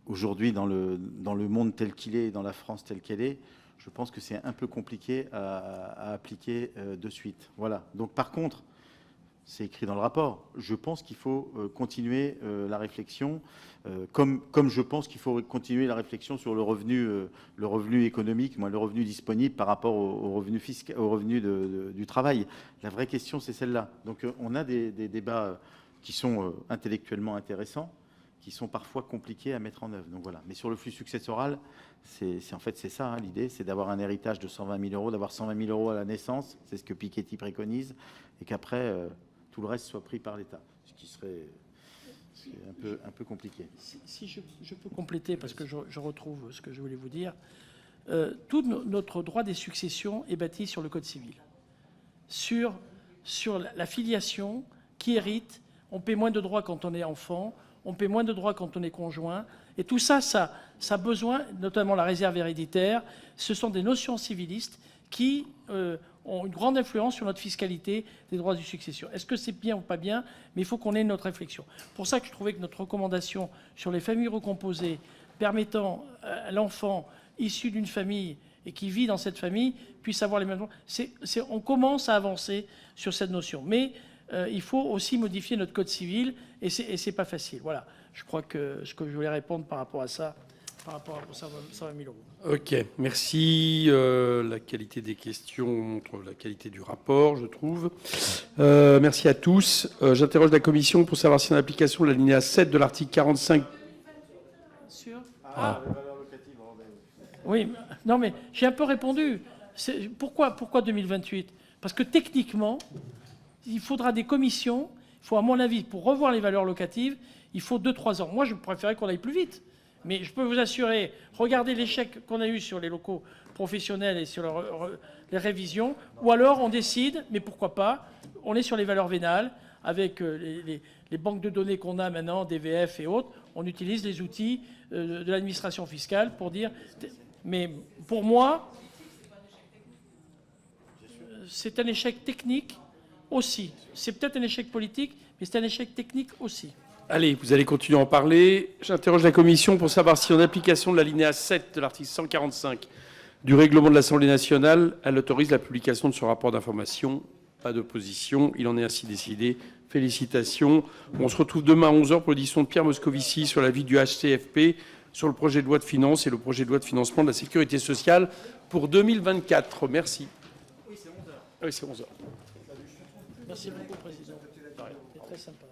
aujourd'hui, dans le monde tel qu'il est, dans la France telle qu'elle est, je pense que c'est un peu compliqué à appliquer de suite. Voilà. Donc, par contre, c'est écrit dans le rapport. Je pense qu'il faut continuer la réflexion, comme je pense qu'il faut continuer la réflexion sur le revenu économique, le revenu disponible par rapport au revenu fiscal, au revenu du travail. La vraie question, c'est celle-là. Donc, on a des débats qui sont intellectuellement intéressants, qui sont parfois compliqués à mettre en œuvre. Donc voilà. Mais sur le flux successoral, en fait c'est ça, hein, l'idée, c'est d'avoir un héritage de 120 000 €, d'avoir 120 000 € à la naissance, c'est ce que Piketty préconise, et qu'après tout le reste soit pris par l'État, ce qui serait un peu compliqué. Si je peux compléter, parce que je retrouve ce que je voulais vous dire, tout notre droit des successions est bâti sur le Code civil, sur la filiation qui hérite. On paie moins de droits quand on est enfant, on paie moins de droits quand on est conjoint. Et tout ça, ça a besoin, notamment la réserve héréditaire, ce sont des notions civilistes qui ont une grande influence sur notre fiscalité des droits de succession. Est-ce que c'est bien ou pas bien? Mais il faut qu'on ait notre réflexion. Pour ça que je trouvais que notre recommandation sur les familles recomposées permettant à l'enfant issu d'une famille et qui vit dans cette famille puisse avoir les mêmes droits, on commence à avancer sur cette notion. Mais il faut aussi modifier notre code civil et c'est pas facile. Voilà, je crois que ce que je voulais répondre par rapport à ça, par rapport à 120 000 euros. Ok, merci. La qualité des questions montre la qualité du rapport, je trouve. Merci à tous. J'interroge la Commission pour savoir si en application de l'alinéa 7 de l'article 45... Oui, non mais j'ai un peu répondu. Pourquoi 2028 ? Parce que techniquement, il faudra des commissions. Il faut, à mon avis, pour revoir les valeurs locatives, il faut 2-3 ans. Moi, je préférais qu'on aille plus vite. Mais je peux vous assurer, regardez l'échec qu'on a eu sur les locaux professionnels et sur les révisions, ou alors on décide, mais pourquoi pas, on est sur les valeurs vénales, avec les banques de données qu'on a maintenant, DVF et autres, on utilise les outils de l'administration fiscale pour dire... Mais pour moi, c'est un échec technique aussi. C'est peut-être un échec politique, mais c'est un échec technique aussi. Allez, vous allez continuer à en parler. J'interroge la Commission pour savoir si, en application de l'alinéa 7 de l'article 145 du règlement de l'Assemblée nationale, elle autorise la publication de ce rapport d'information. Pas d'opposition. Il en est ainsi décidé. Félicitations. On se retrouve demain à 11h pour l'audition de Pierre Moscovici sur l'avis du HCFP sur le projet de loi de finances et le projet de loi de financement de la sécurité sociale pour 2024. Merci. Oui, c'est 11h. Oui, c'est 11h. Merci beaucoup, Président. C'est très sympa.